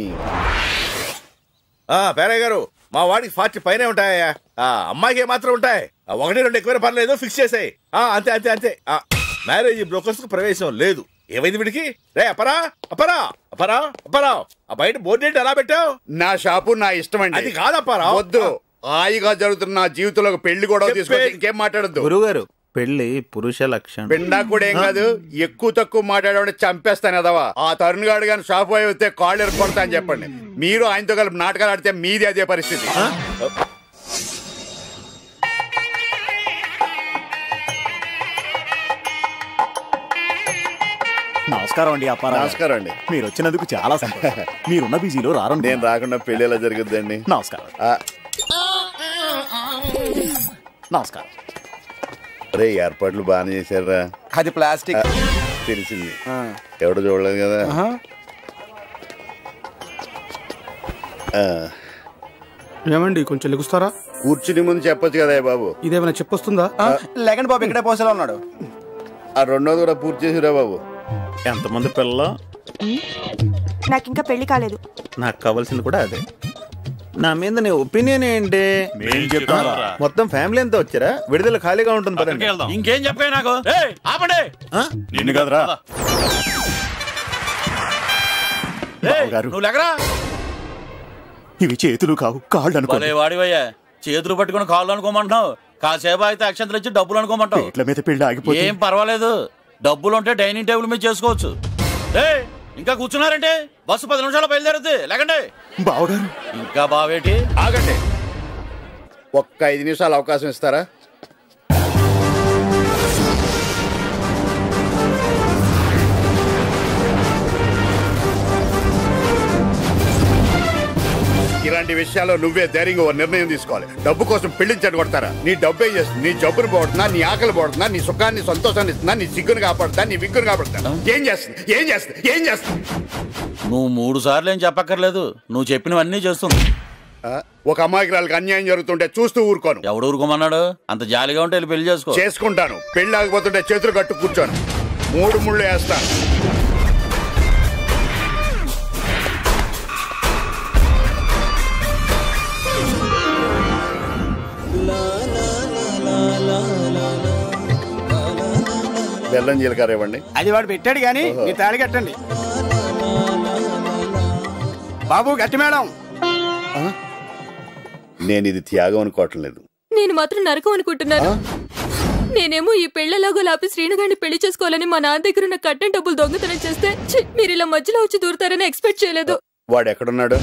పేరయ్య గారు మా వాడికి 40 పైనే ఉంటాయా? అమ్మాయికి మాత్రం ఉంటాయి. 1-2 ఎక్కువ పర్లేదు, ఫిక్స్ చేసాయి. అంతే అంతే అంతే. మ్యారేజ్ బ్రోకర్స్ కు ప్రవేశం లేదు. ఏమైంది వీడికి? రే అపరా అపరా అపరా అపరా, ఆ బయట బోర్డు ఏంటి అలా పెట్టావు? నా షాపు నా ఇష్టం అండి. అది కాదప్పారా. వద్దు, హాయిగా జరుగుతున్న నా జీవితంలో ఒక పెళ్లి కూడా తీసుకొచ్చి ఇంకేం మాట్లాడద్దు. గురుగారు పెళ్లి పురుష లక్షణం. పిండా కూడా ఏం కాదు, ఎక్కువ తక్కువ మాట్లాడే చంపేస్తాను ఎదవా. ఆ తరుణ్ గారు కానీ షాప్ పోయి వస్తే కాళ్ళు ఎరుకొడతా అని చెప్పండి. మీరు ఆయనతో కలిపి నాటకాలు ఆడితే మీది అదే పరిస్థితి. నమస్కారం అండి అప్పారావు. నమస్కారం అండి. మీరు వచ్చినందుకు చాలా సంతోషం. మీరున్న బిజీలో రారండి. నేను రాకుండా పెళ్లి ఎలా జరుగుద్దండి? నమస్కారం. నమస్కారం. రే ఏర్పాట్లు బాగానే చేశారా? అది ప్లాస్టిక్. తెలిసింది, ఎవడో చూడలేదు కదా. ఏమండి కొంచెం లెగుస్తారా? కూర్చుని ముందు చెప్పొచ్చు కదా బాబు. ఇదేమైనా చెప్పొస్తుందా? లేకండి బాబు, ఇక్కడే పోసేలా ఉన్నాడు. ఆ రెండోది కూడా పూర్తి చేసిరా బాబు. ఎంతమంది పిల్లలు? నాకు ఇంకా పెళ్లి కాలేదు. నాకు కావాల్సింది కూడా అదే. నా మీద నీ ఒపీనియన్ ఏంటి? మొత్తం ఫ్యామిలీ అంతా వచ్చారా? విడుదల ఖాళీగా ఉంటుంది పదండి. ఇంకేం చెప్పాయి నాకు? ఆపండి. నిన్ను కదరా నువ్వు లేకరా. ఇవి చేతులు కావు, కాళ్ళు అనుకో. వాడివయ్యా, చేతులు పట్టుకుని కాళ్ళు అనుకోమంటున్నావు. కాసేపు అయితే అక్షంతలు ఇచ్చి డబ్బులు అనుకోమంటావు. ఇట్ల మీద పెళ్లి ఆగిపోతే ఏం పర్వాలేదు, డబ్బులుంటే డైనింగ్ టేబుల్ మీద చేసుకోవచ్చు. ఇంకా కూర్చున్నారంటే బస్సు 10 నిమిషాలు బయలుదేరుద్ది. లేకండి. బావగారు. ఇంకా బావేటి? ఆగండి, ఒక్క 5 నిమిషాలు అవకాశం ఇస్తారా? ఇలాంటి విషయాల్లో నువ్వే ధైర్యంగా ఓ నిర్ణయం తీసుకోవాలి. డబ్బు కోసం పెళ్లించడం కొడతారా? నీ డబ్బు ఏం చేస్తుంది? నీ జబ్బును పోడుతున్నా, నీ ఆకలి పోడుతున్నా, నీ సుఖాన్ని సంతోషాన్ని ఇస్తున్నా, నీ సిగ్గును కాపాడుతా, నీ విగ్గును కాపాడుతా. ఏం చేస్తుంది? ఏం చేస్తుంది? ఏం చేస్తుంది? నువ్వు 3 సార్లు ఏం చెప్పక్కర్లేదు, నువ్వు చెప్పినవన్నీ చేస్తుంది. ఒక అమాయకురాలకు అన్యాయం జరుగుతుంటే చూస్తూ ఊరుకోను. ఎవడు ఊరుకోమన్నాడు? అంత జాలిగా ఉంటే పెళ్లి చేసుకో. చేసుకుంటాను. పెళ్లి ఆగిపోతుంటే చేతులు కట్టు కూర్చోను. 3 ముళ్ళు వేస్తాను. బెల్లం జీలకర్ర ఇవ్వండి. అది వాడు పెట్టాడు గాని మీ తాళి కట్టండి బాబు. గట్టి మేడం. నేను ఇది త్యాగం అనుకోవట్లేదు. నేను మాత్రం నరకం అనుకుంటున్నాను. నేనేమో ఈ పెళ్లిలాగో లాపి శ్రీనుగాడిని పెళ్లి చేసుకోవాలని మా నాన్న దగ్గర ఉన్న కట్టిన డబ్బులు దొంగతనం చేస్తే మీరు ఇలా మధ్యలో వచ్చి దూరుతారని ఎక్స్పెక్ట్ చేయలేదు. వాడు ఎక్కడున్నాడు?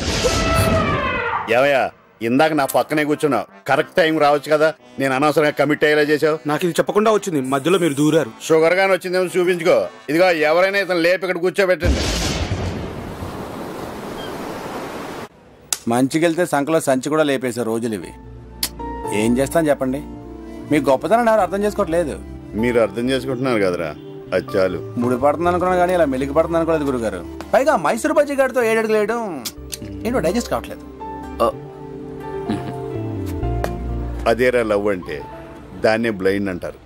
ఏమయ్యా, ఇందాక నా పక్కనే కూర్చున్నావు, కరెక్ట్ టైం రావచ్చు కదా. నేను అనవసరంగా కమిట్ అయ్యేలా చేసావు. నాకు ఇది చెప్పకుండా వచ్చింది, మధ్యలో మీరు దూరారు. షుగర్ గాని వచ్చిందేమో చూపించుకో. ఇదిగో ఎవరైనా ఇతను లేపి ఇక్కడ కూర్చోబెట్టండి. మంచికెళ్తే సంకలో సంచి కూడా లేపేసే రోజులు ఇవి. ఏం చేస్తాను చెప్పండి? మీ గొప్పతనం ఎవరు అర్థం చేసుకోవట్లేదు. మీరు అర్థం చేసుకుంటున్నారు కదరా, అది చాలు. ముడి పడుతుంది అనుకున్నాను కానీ ఇలా మెలిగి పడుతుంది అనుకోలేదు గురుగారు. పైగా మైసూరు బజ్జీ గారితో 7 అడుగులు వేయడం ఏంటో డైజెస్ట్ కావట్లేదు. అదేరా లవ్ అంటే, దాన్నే బ్లైండ్ అంటారు.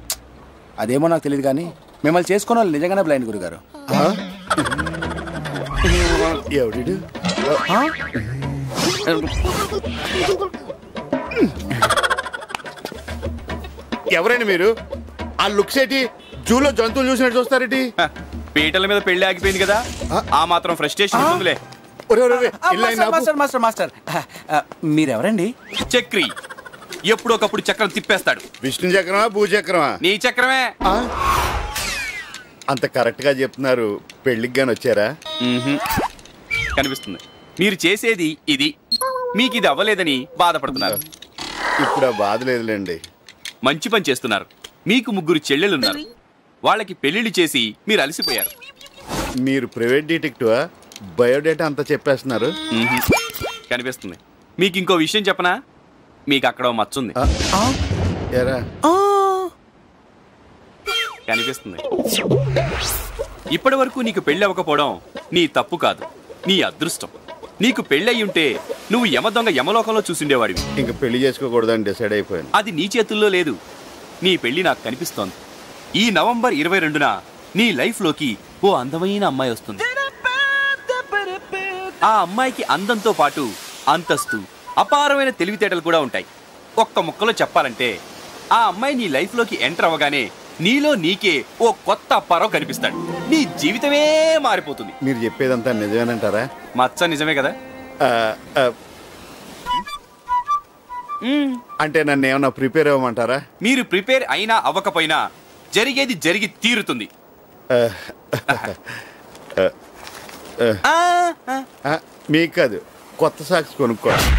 అదేమో నాకు తెలియదు కానీ మిమ్మల్ని చేసుకున్న వాళ్ళు నిజంగానే బ్లైండ్ గురుగారు. ఎవడు? ఎవరైనా మీరు? ఆ లుక్స్ ఏంటి? జూలో జంతువులు చూసినట్టు చూస్తారేంటి? పీటల మీద పెళ్లి ఆగిపోయింది కదా, ఆ మాత్రం ఫ్రస్ట్రేషన్ ఉంటుందిలే. మాస్టర్ మాస్టర్ మీరెవరండి? చక్రి, ఎప్పుడొకప్పుడు చక్రం తిప్పేస్తాడు. విష్ణు చక్రమా, భూచక్రమా? నీ చక్రమే. అంత కరెక్ట్ గా చెప్తున్నారు. పెళ్లికి గాని వచ్చారా? కనిపిస్తుంది. మీరు చేసేది ఇది, మీకు ఇది అవ్వలేదని బాధపడుతున్నారు. ఇప్పుడు ఆ బాధ లేదులేండి. మంచి పని చేస్తున్నారు. మీకు 3 చెల్లెలున్నారు. వాళ్ళకి పెళ్లిళ్ళు చేసి మీరు అలసిపోయారు. మీరు ప్రైవేట్ డిటెక్టివా? బయోడేటా అంతా చెప్పేస్తున్నారు. కనిపిస్తుంది. మీకు ఇంకో విషయం చెప్పనా? మీకు అక్కడ మచ్చుంది. కనిపిస్తుంది. ఇప్పటి వరకు నీకు పెళ్లి అవ్వకపోవడం నీ తప్పు కాదు, నీ అదృష్టం. నీకు పెళ్లి అయి ఉంటే నువ్వు యమ దొంగ యమలోకంలో చూసిండేవాడివి. ఇంక పెళ్లి చేసుకోకూడదని డిసైడ్ అయిపోయాను. అది నీ చేతుల్లో లేదు. నీ పెళ్లి నాకు కనిపిస్తోంది. ఈ నవంబర్ 22న నీ లైఫ్ లోకి ఓ అందమైన అమ్మాయి వస్తుంది. ఆ అమ్మాయికి అందంతో పాటు అంతస్తు, అపారమైన తెలివితేటలు కూడా ఉంటాయి. ఒక్క ముక్కలో చెప్పాలంటే ఆ అమ్మాయి నీ లైఫ్లోకి ఎంటర్ అవ్వగానే నీలో నీకే ఓ కొత్త అప్పారావు కనిపిస్తాడు. నీ జీవితమే మారిపోతుంది. మీరు చెప్పేదంతా నిజమేనంటారా? మచ్చ నిజమే కదా. అంటే నన్ను ఏమన్నా ప్రిపేర్ అవ్వమంటారా? మీరు ప్రిపేర్ అయినా అవ్వకపోయినా జరిగేది జరిగి తీరుతుంది. మీకు కాదు, కొత్త సాక్స్ కొనుక్కోవాలి.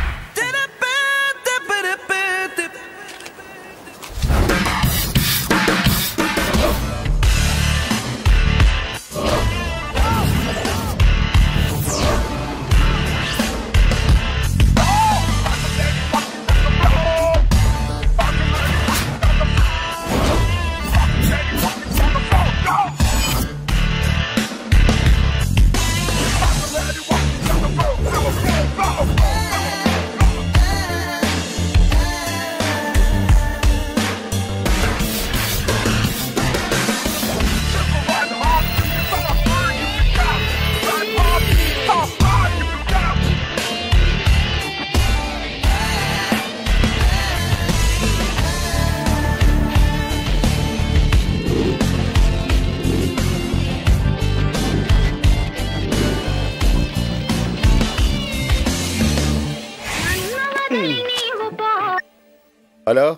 హలో,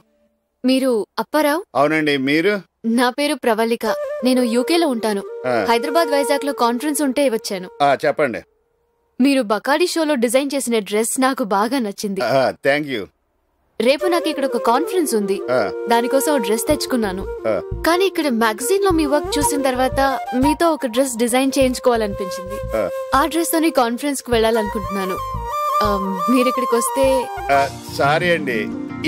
మీరు అప్పారావు? అవునండి. మీరు? నా పేరు ప్రవళిక. నేను యూకేలో ఉంటాను. హైదరాబాద్, వైజాగ్ లో కాన్ఫరెన్స్ ఉంటే వచ్చాను. చెప్పండి. మీరు బకాడి షోలో డిజైన్ చేసిన డ్రెస్ నాకు బాగా నచ్చింది. Thank you. రేపు నాకు ఇక్కడ ఒక కాన్ఫరెన్స్ ఉంది, దానికోసం డ్రెస్ తెచ్చుకున్నాను. కానీ ఇక్కడ మ్యాగజైన్ లో మీ వర్క్ చూసిన తర్వాత మీతో ఒక డ్రెస్ డిజైన్ చేయించుకోవాలనిపించింది. ఆ డ్రెస్ తోని కాన్ఫరెన్స్ కు వెళ్ళాలనుకుంటున్నాను. మీరు ఇక్కడికి వస్తే. సారీ అండి,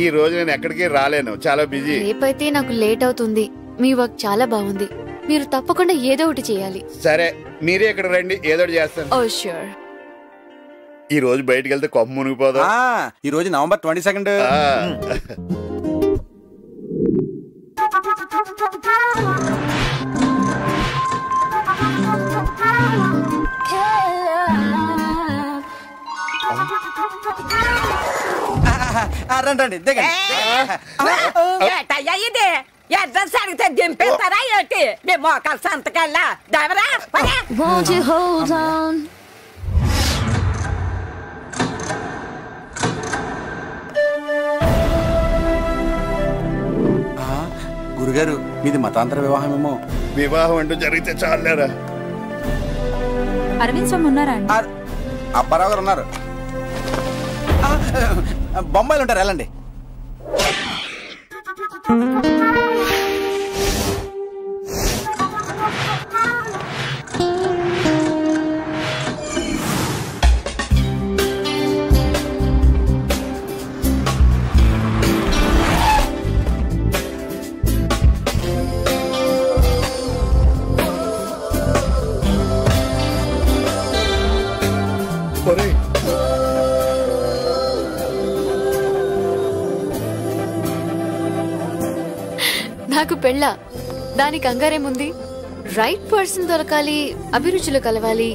ఈ రోజు నేను ఎక్కడికి రాలేను, చాలా బిజీ. రేపైతే నాకు లేట్ అవుతుంది. మీ వర్క్ చాలా బాగుంది, మీరు తప్పకుండా ఏదో ఒకటి చేయాలి. సరే, మీరే ఇక్కడ రండి, ఏదో ఒకటి చేస్తాను. ఓ ష్యూర్. ఈ రోజు బయటికి వెళ్తే కొమ్మ మునిగిపోదా? ఈ రోజు November 22. రండి, ఇది అడ్రస్ అడిగితే దింపేస్తారా ఏంటి? మీ మోకాలు సంతకల్లా దవరా. గురుగారు, మీది మతాంతర వివాహమేమో. వివాహం అంటూ జరిగితే చాలేరా. అరవింద్ స్వామి ఉన్నారా అండి? అప్పారావు గారు ఉన్నారు. బొంబాయిలు ఉంటారు, వెళ్ళండి. నాకు పెళ్ళ, దానికి కంగారేముంది? రైట్ పర్సన్ దొరకాలి, అభిరుచులు కలవాలి.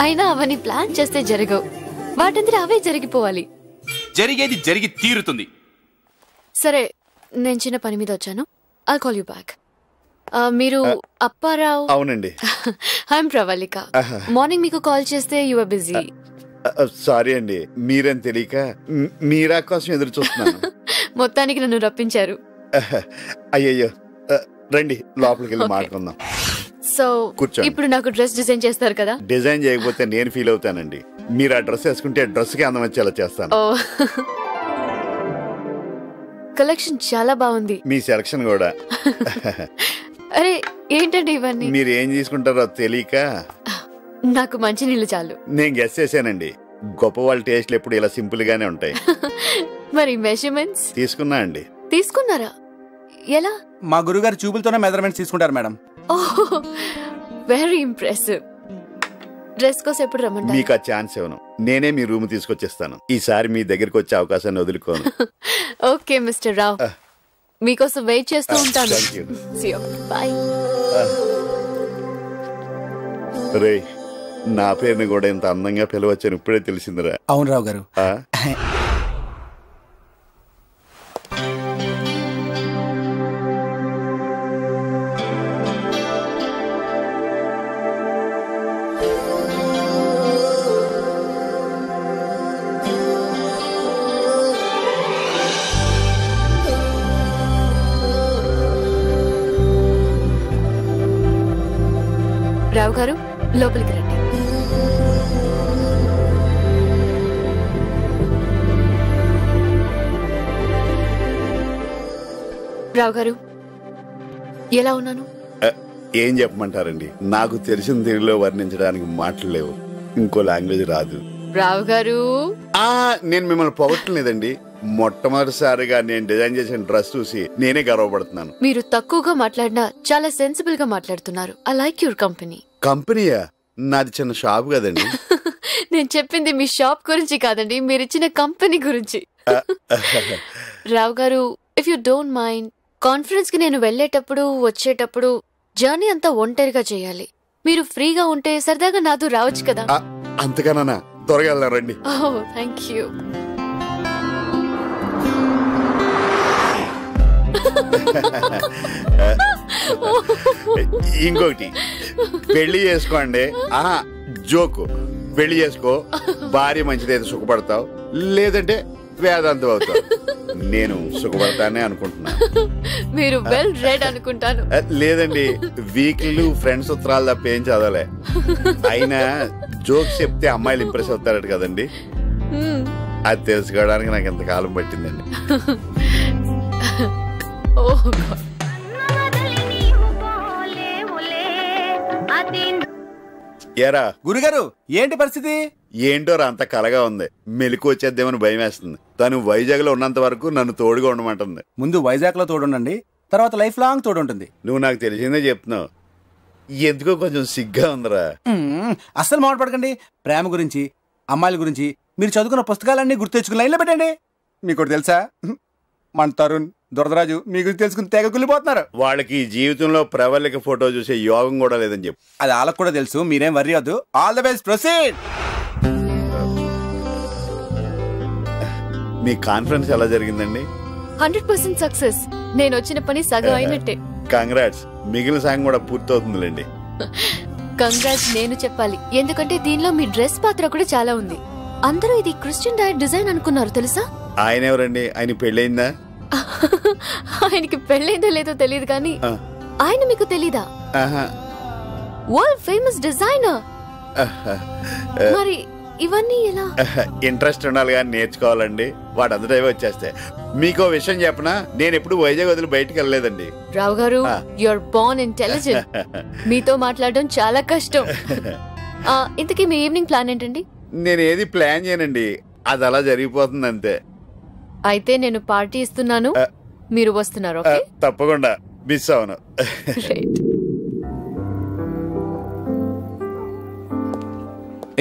అయినా అవన్నీ ప్లాన్ చేస్తే జరగవు, వాటంతా అవే జరిగిపోవాలి. జరిగేది జరిగి తీరుతుంది. సరే, నేను చిన్న పని మీద వచ్చాను. I'll call you back. మీరు అప్పారావు? అవునండి. ఐఎమ్ ప్రవళిక. మార్నింగ్ మీకు కాల్ చేస్తే యు ఆర్ బిజీ. సారీ అండి, మీరని తెలియక మీరా కోసం ఎదురు చూస్తున్నాను. మొత్తానికి నన్ను రప్పించారు. అయ్యయ్యో, రండి లోపలికి వెళ్ళి మాట్లాడుకుందాం. సో కూర్చోండి. ఇప్పుడు నాకు డ్రెస్ డిజైన్ చేస్తారు కదా? డిజైన్ చేయకపోతే నేను ఫీల్ అవుతానండి. మీరు ఆ డ్రెస్ వేసుకుంటే డ్రెస్ కి అందం వచ్చేలా చేస్తాను. కలెక్షన్ చాలా బాగుంది. మీ సెలక్షన్ కూడా. అరే ఏంటండి ఇవన్నీ? మీరు ఏం తీసుకుంటారో తెలియక. నాకు మంచి నీళ్ళు చాలు. నేను గెస్ చేశానండి, గొప్ప వాళ్ళ టేస్ట్లు ఎప్పుడు ఇలా సింపుల్ గానే ఉంటాయి. మరి మెజర్మెంట్స్ తీసుకున్నా అండి. తీసుకున్నారా? ఎలా? మా గురుగారు చూపులతోనే మెజర్మెంట్స్ తీసుకుంటారు మేడం. Very impressive. డ్రెస్ కోసం ఎప్పుడు రమ్మంటారు? మీకు ఆ ఛాన్స్ ఇవ్వను, నేనే మీ రూమ్ తీసుకొచ్చేస్తాను. ఈసారి మీ దగ్గరికి వచ్చే అవకాశాన్ని వదులుకోను. ఓకే మిస్టర్ రావ్, మీకోసం వెయిట్ చేస్తూ ఉంటాను. రే, నా పేరుని కూడా ఇంత అందంగా పిలవచ్చని ఇప్పుడే తెలిసిందిరా. అవును రావు గారు. రావు గారు లోపలికి రండి. రావు గారు ఎలా ఉన్నాను? ఏం చెప్పమంటారండి, నాకు తెలిసిన తీరులో వర్ణించడానికి మాటలు లేవు. ఇంకో లాంగ్వేజ్ రాదు. రావు గారు నేను మిమ్మల్ని పొగట్టలేదండి. మొట్టమొదటిసారిగా నేను డిజైన్ చేసిన డ్రెస్ చూసి నేనే గర్వపడుతున్నాను. మీరు తక్కువగా మాట్లాడినా చాలా సెన్సిబుల్ గా మాట్లాడుతున్నారు. I like your company. కంపెనీయా? నాది చిన్న షాప్ కదండి. నేను చెప్పింది మీ షాప్ గురించి కాదండి, మీరు ఇచ్చిన కంపెనీ గురించి. రావు గారు, if you don't mind, conference కి నేను వెళ్ళేటప్పుడు వచ్చేటప్పుడు జర్నీ అంతా ఒంటరిగా చేయాలి. మీరు ఫ్రీగా ఉంటే సరదాగా నాతో రావచ్చు కదా? అంతగానా? త్వరగా రండి. ఓహ్, థ్యాంక్ యూ. ఇంకొకటి, పెళ్లి చేసుకోండి. జోకు, పెళ్లి చేసుకో, భార్య మంచిదైతే సుఖపడతావు, లేదంటే వేదాంతం అవుతావు. నేను సుఖపడతానే అనుకుంటున్నా. మీరు వెల్ రెడ్ అనుకుంటాను. లేదండి, వీక్లీ ఫ్రెండ్స్ ఉత్తరాలు తప్ప ఏం చదవలే. అయినా జోక్స్ చెప్తే అమ్మాయిలు ఇంప్రెస్ అవుతారట కదండి, అది తెలుసుకోవడానికి నాకు ఎంతకాలం పట్టిందండి. ఏరా గురుగారు, ఏంటి పరిస్థితి? ఏంటోరా అంత కలగా ఉంది. మెలకు వచ్చేద్దేమని భయం వేస్తుంది. తను వైజాగ్ లో ఉన్నంత వరకు నన్ను తోడుగా ఉండమంటుంది. ముందు వైజాగ్ లో తోడుండండి, తర్వాత లైఫ్ లాంగ్ తోడుంటుంది. నువ్వు నాకు తెలిసిందే చెప్తున్నావు. ఎందుకో కొంచెం సిగ్గా ఉందిరా. అస్సలు మాట్లాడకండి. ప్రేమ గురించి, అమ్మాయిల గురించి మీరు చదువుకున్న పుస్తకాలన్నీ గుర్తు తెచ్చుకుని లైన్లో పెట్టండి. మీకు తెలుసా, మన తరుణ్, దురదరాజు మీ గురించి తెలుసుకుని తెగ కుళ్ళిపోతున్నారు. వాళ్ళకి జీవితంలో ప్రవళిక ఫోటో చూసే యోగం కూడా లేదని చెప్పు. అది వాళ్ళకు కూడా తెలుసు, మీరేం వర్రీ అవద్దు. All the best, proceed. మీ కాన్ఫరెన్స్ ఎలా జరిగిందండి? 100% సక్సెస్. నేను వచ్చిన పని సగం అయినట్టే. కంగ్రాట్స్. మిగిలిన సాంగ్ కూడా పూర్తవుతుందిలేండి. కంగ్రాట్స్ నేను చెప్పాలి, ఎందుకంటే దీనిలో మీ డ్రెస్ పాత్ర కూడా చాలా ఉంది. అందరూ ఇది క్రిస్టియన్ డైట్ డిజైన్ అనుకున్నారు తెలుసా? ఆయన ఎవరండి? ఆయన పెళ్ళయిందా? ఆయనకి పెళ్ళైందో లేదో తెలియదు కానీ ఆయన మీకు తెలీదా? World famous designer. మరి ఇవన్నీ ఎలా? ఇంట్రెస్ట్ ఉండాలి కానీ నేర్చుకోవాలండి. వాటంతటా వచ్చేస్తే. మీకో విషయం చెప్పనా, నేను ఎప్పుడు వైజాగ్ వదిలి బయటికి వెళ్ళలేదండి. రావు గారు, యూఆర్ బోర్న్ ఇంటెలిజెంట్. మీతో మాట్లాడడం చాలా కష్టం. ఇంతకీ మీ ఈవినింగ్ ప్లాన్ ఏంటండి? నేను ఏది ప్లాన్ చేయనండి, అది అలా జరిగిపోతుంది అంతే. అయితే నేను పార్టీ ఇస్తున్నాను, మీరు వస్తున్నారు? ఓకే, తప్పకుండా. మిస్ అవును.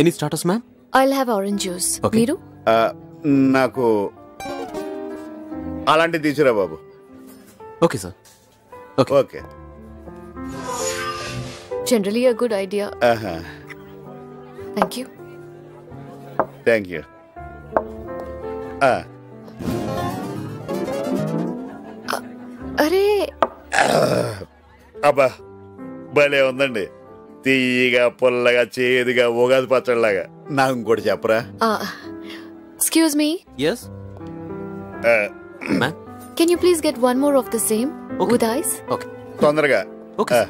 Any starters ma'am? I'll have orange juice. మీరు? నాకు అలాంటివి తీసుకురా బాబు. Okay sir. Okay. Generally a good idea. Thank you. Thank you. అరే అబ్బా, భలే ఉందండి. తీయగా, పుల్లగా, చేదుగా, ఉగాది పచ్చడిలాగా. నాకు ఇంకోటి చెప్పరా? Excuse me. yes ma'am, can you please get one more of the same with ice? okay, తొందరగా. okay.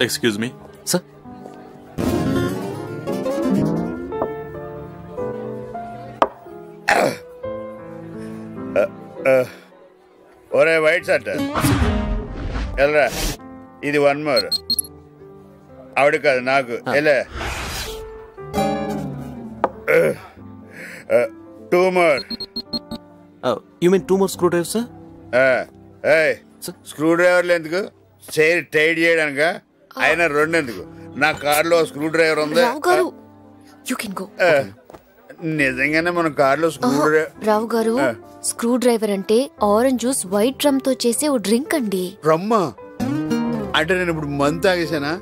Excuse me sir. ఒరే వైట్ షర్ట్, వెళ్ళరా. ఇది 1 more. ఆవిడ కాదు, నాకు. వెళ్ళే. 2 more. You mean 2 more screw drivers, sir? Screw డ్రైవర్లు ఎందుకు? చైర్ టైట్ చేయడానిక? అయినా 2 ఎందుకు? నా కార్లో స్క్రూ డ్రైవర్ ఉంది. నిజంగానే మన కార్లో స్క్రూ డ్రైవర్. రావు గారు, స్క్రూ డ్రైవర్ అంటే ఆరెంజ్ జ్యూస్ వైట్ డ్రమ్ తో చేసే ఓ డ్రింక్ అండి. రమ్మా అంటే నేను ఇప్పుడు మందు తాగేసానా?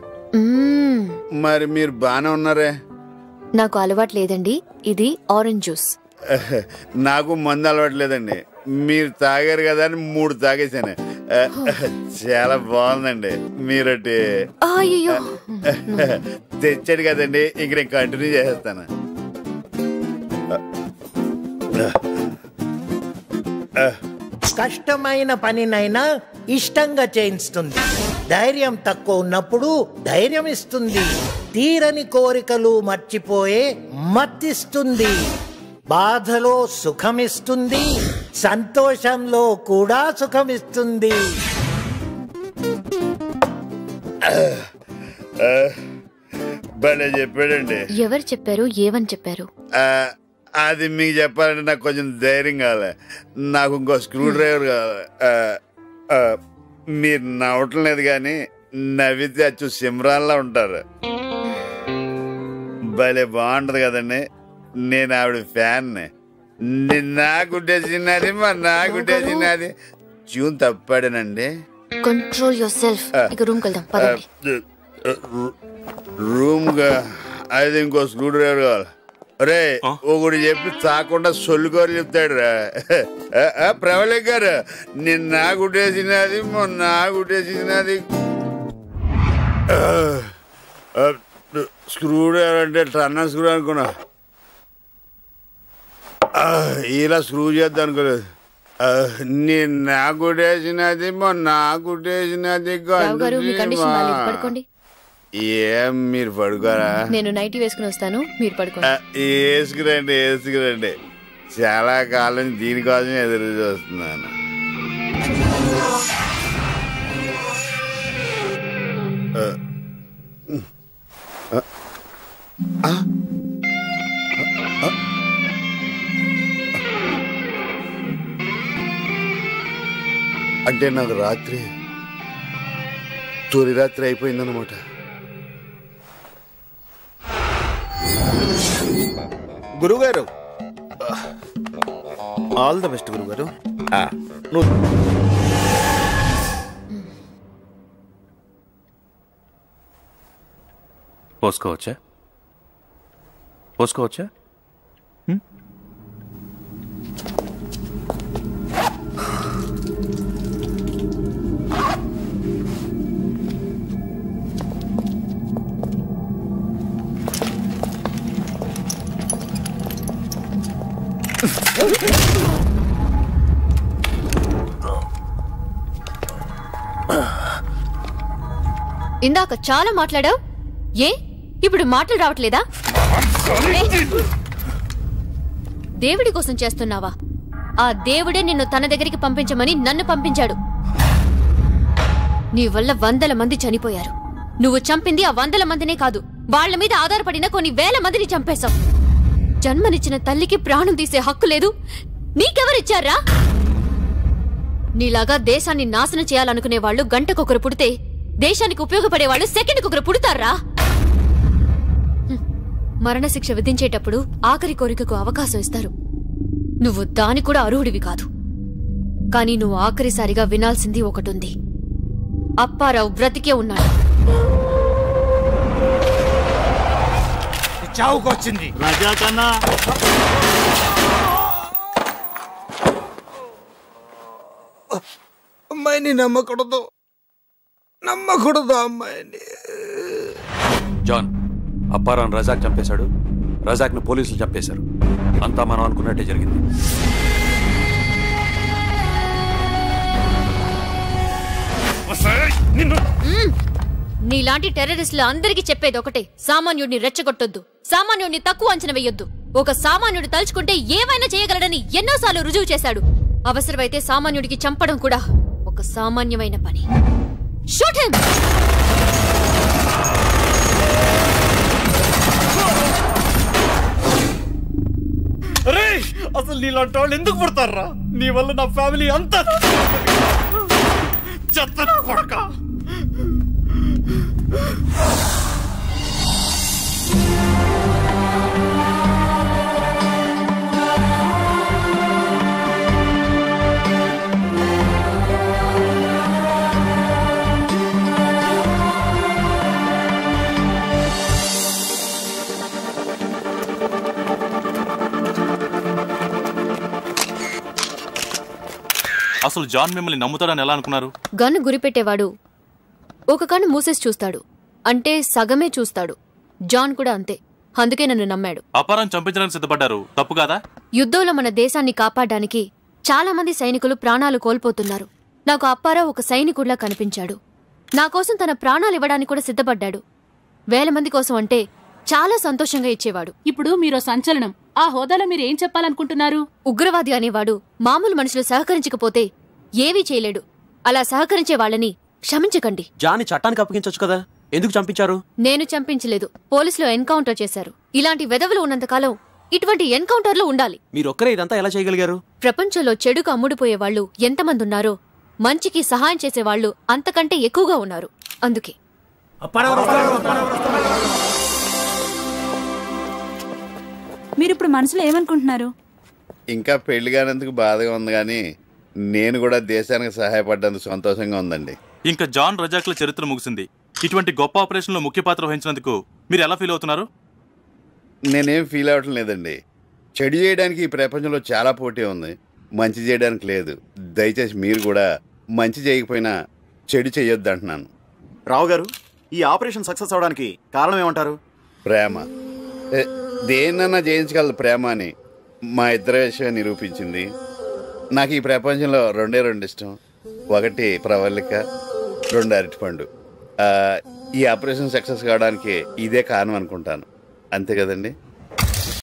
మరి మీరు బానే ఉన్నారే? నాకు అలవాటు లేదండి, ఇది ఆరెంజ్ జ్యూస్. నాకు మందు అలవాట్లేదండి. మీరు తాగారు కదా అని 3 తాగేశాను. చాలా బాగుందండి. మీరటి తెచ్చాడు కదండి, ఇంక నేను కంటిన్యూ చేసేస్తాను. కష్టమైన పనినైనా ఇష్టంగా చేయిస్తుంది. ధైర్యం తక్కువ ఉన్నప్పుడు ధైర్యం ఇస్తుంది. తీరని కోరికలు మర్చిపోయే మత్తిస్తుంది. బాధలో సుఖమిస్తుంది, సంతోషంలో కూడా సుఖమిస్తుంది. భలే చెప్పాడండి. ఎవరు చెప్పారు? ఏమని చెప్పారు? అది మీకు చెప్పాలంటే నాకు కొంచెం ధైర్యం కావాలి. నాకు ఇంకో స్క్రూ డ్రైవర్ కావాలి. మీరు నవ్వటం లేదు కానీ నవ్వితే అచ్చు సిమ్రాన్లా ఉంటారు. భలే బాగుంటది కదండి. నేను ఆవిడ ఫ్యాన్. నాకుట్టేసినది నాకుట్టేసినది ట్యూన్ తప్పాడేనండి. Control yourself. ఇక రూమ్ వెళ్దాం పదండి. రూమ్ గా అయితే ఇంకో స్క్రూ డ్రైవర్ కావాలి. రే ఒకటి చెప్పి తాకుండా సొల్లుకోరు చెప్తాడు రా. ప్రవళిక్ గారు, నేను నాకుట్టేసినది నాకుట్టేసినది. స్క్రూ డ్రైవర్ అంటే టన్నర్ స్క్రూ అనుకున్నా. ఇలా స్క్రూ చేద్దాం అనుకోలేదు. నేను నాకుట్టేసినది నాకుట్టేసినది. ఏం మీరు పడుకోరా? నేను నైటీ వేసుకుని వస్తాను, మీరు పడుకోండి. వేసుకురండి. చాలా కాలం దీనికోసం ఎదురు చూస్తున్నాను. అంటే నాకు రాత్రి తొలి రాత్రి అయిపోయిందన్నమాట. గురుగారు, ఆల్ ద బెస్ట్ గురుగారు. పోసుకోవచ్చా? ఇందాక చాలా మాట్లాడావు, ఏ ఇప్పుడు మాటలు రావట్లేదా? దేవుడి కోసం చేస్తున్నావా? ఆ దేవుడే నిన్ను తన దగ్గరికి పంపించమని నన్ను పంపించాడు. నీ వల్ల 100 మంది చనిపోయారు. నువ్వు చంపింది ఆ 100 మందినే కాదు, వాళ్ల మీద ఆధారపడిన కొన్ని 1000 మందిని చంపేశావు. జన్మనిచ్చిన తల్లికి ప్రాణం తీసే హక్కు లేదు, నీకెవరిచ్చారా? నీలాగా దేశాన్ని నాశనం చేయాలనుకునే వాళ్ళు గంటకొకరు పుడితే, దేశానికి ఉపయోగపడేవాళ్ళు సెకండ్కొకరు పుడతారా? మరణశిక్ష విధించేటప్పుడు ఆఖరి కోరికకు అవకాశం ఇస్తారు. నువ్వు దాని కూడా అర్హుడివి కాదు. కానీ నువ్వు ఆఖరిసారిగా వినాల్సింది ఒకటుంది. అప్పారావు బ్రతికే ఉన్నాడు. చావుకొచ్చింది రాజా కన్నా. అమ్మాయిని నమ్మకూడదు అమ్మాయిని. జాన్, అప్పారావు రజాక్ చంపేశాడు, రజాక్ను పోలీసులు చంపేశారు. అంతా మనం అనుకున్నట్టే జరిగింది. నీలాంటి టెర్రరిస్టులు అందరికీ చెప్పేది ఒకటే, సామాన్యుడిని రెచ్చగొట్టొద్దు, సామాన్యుడిని తక్కువ అంచనా వేయొద్దు. ఒక సామాన్యుడు తలుచుకుంటే ఏమైనా చేయగలడని ఎన్నోసార్లు రుజువు చేశాడు. అవసరమైతే సామాన్యుడికి చంపడం కూడా ఒక సామాన్యమైన పని. Shoot him! అసలు నీలాంటి వాళ్ళు ఎందుకు పుడతారా? నీ వల్ల నా ఫ్యామిలీ అంతా చెత్త కొడక. అసలు జాన్ మిమ్మల్ని నమ్ముతాడని ఎలా అనుకున్నారు? గన్ను గురిపెట్టేవాడు ఒక కన్ను మూసేసి చూస్తాడు, అంటే సగమే చూస్తాడు. జాన్ కూడా అంతే, అందుకే నన్ను నమ్మాడు. అపారం చంపించడానికి సిద్ధపడ్డారు, తప్పు కాదా? యుద్ధంలో మన దేశాన్ని కాపాడడానికి చాలా మంది సైనికులు ప్రాణాలు కోల్పోతున్నారు. నాకు అప్పారావు ఒక సైనికుడిలా కనిపించాడు. నా కోసం తన ప్రాణాలు ఇవ్వడానికి కూడా సిద్ధపడ్డాడు. 1000 మంది కోసం అంటే చాలా సంతోషంగా ఇచ్చేవాడు. ఇప్పుడు మీరు సంచలనం. ఆ హోదాలో మీరు ఏం చెప్పాలనుకుంటున్నారు? ఉగ్రవాది అనేవాడు మామూలు మనుషులు సహకరించకపోతే ఏవీ చేయలేడు. అలా సహకరించే వాళ్ళని క్షమించకండి. జాని చట్టానికి అప్పగించొచ్చు కదా, ఎందుకు చంపించారు? నేను చంపించలేదు, పోలీసులు ఎన్కౌంటర్ చేశారు. ఇలాంటి వెధవులు ఉన్నంతకాలం ఇటువంటి ఎన్కౌంటర్లు ఉండాలి. మీరొక్కరే ఇదంతా ఎలా చేయగలిగారు? ప్రపంచంలో చెడుకు అమ్ముడుపోయే వాళ్ళు ఎంతమంది ఉన్నారో మంచికి సహాయం చేసేవాళ్లు అంతకంటే ఎక్కువగా ఉన్నారు. అందుకే మీరిప్పుడు మనసులో ఏమనుకుంటున్నారు? ఇంకా పెళ్లి కానందుకు బాధగా ఉంది, కానీ నేను కూడా దేశానికి సహాయపడ్డందుకు సంతోషంగా ఉందండి. ఇంకా జాన్ రజాక్ల చరిత్ర ముగిసింది. ఇటువంటి గొప్ప ఆపరేషన్లో ముఖ్య పాత్ర వహించినందుకు మీరు ఎలా ఫీల్ అవుతున్నారు? నేనేం ఫీల్ అవ్వటం లేదండి. చెడు చేయడానికి ఈ ప్రపంచంలో చాలా పోటీ ఉంది, మంచి చేయడానికి లేదు. దయచేసి మీరు కూడా మంచి చేయకపోయినా చెడు చేయొద్దు అంటున్నాను. రావు గారు, ఈ ఆపరేషన్ సక్సెస్ అవడానికి కారణం ఏమంటారు? ప్రేమ. దేన్నన్నా జయించగలదు ప్రేమ అని మా ఇద్దరి విషయం నిరూపించింది. నాకు ఈ ప్రపంచంలో 2 ఇష్టం. 1 ప్రవళిక, 2 అరటిపండు. ఈ ఆపరేషన్ సక్సెస్ కావడానికి ఇదే కారణం అనుకుంటాను. అంతే కదండి?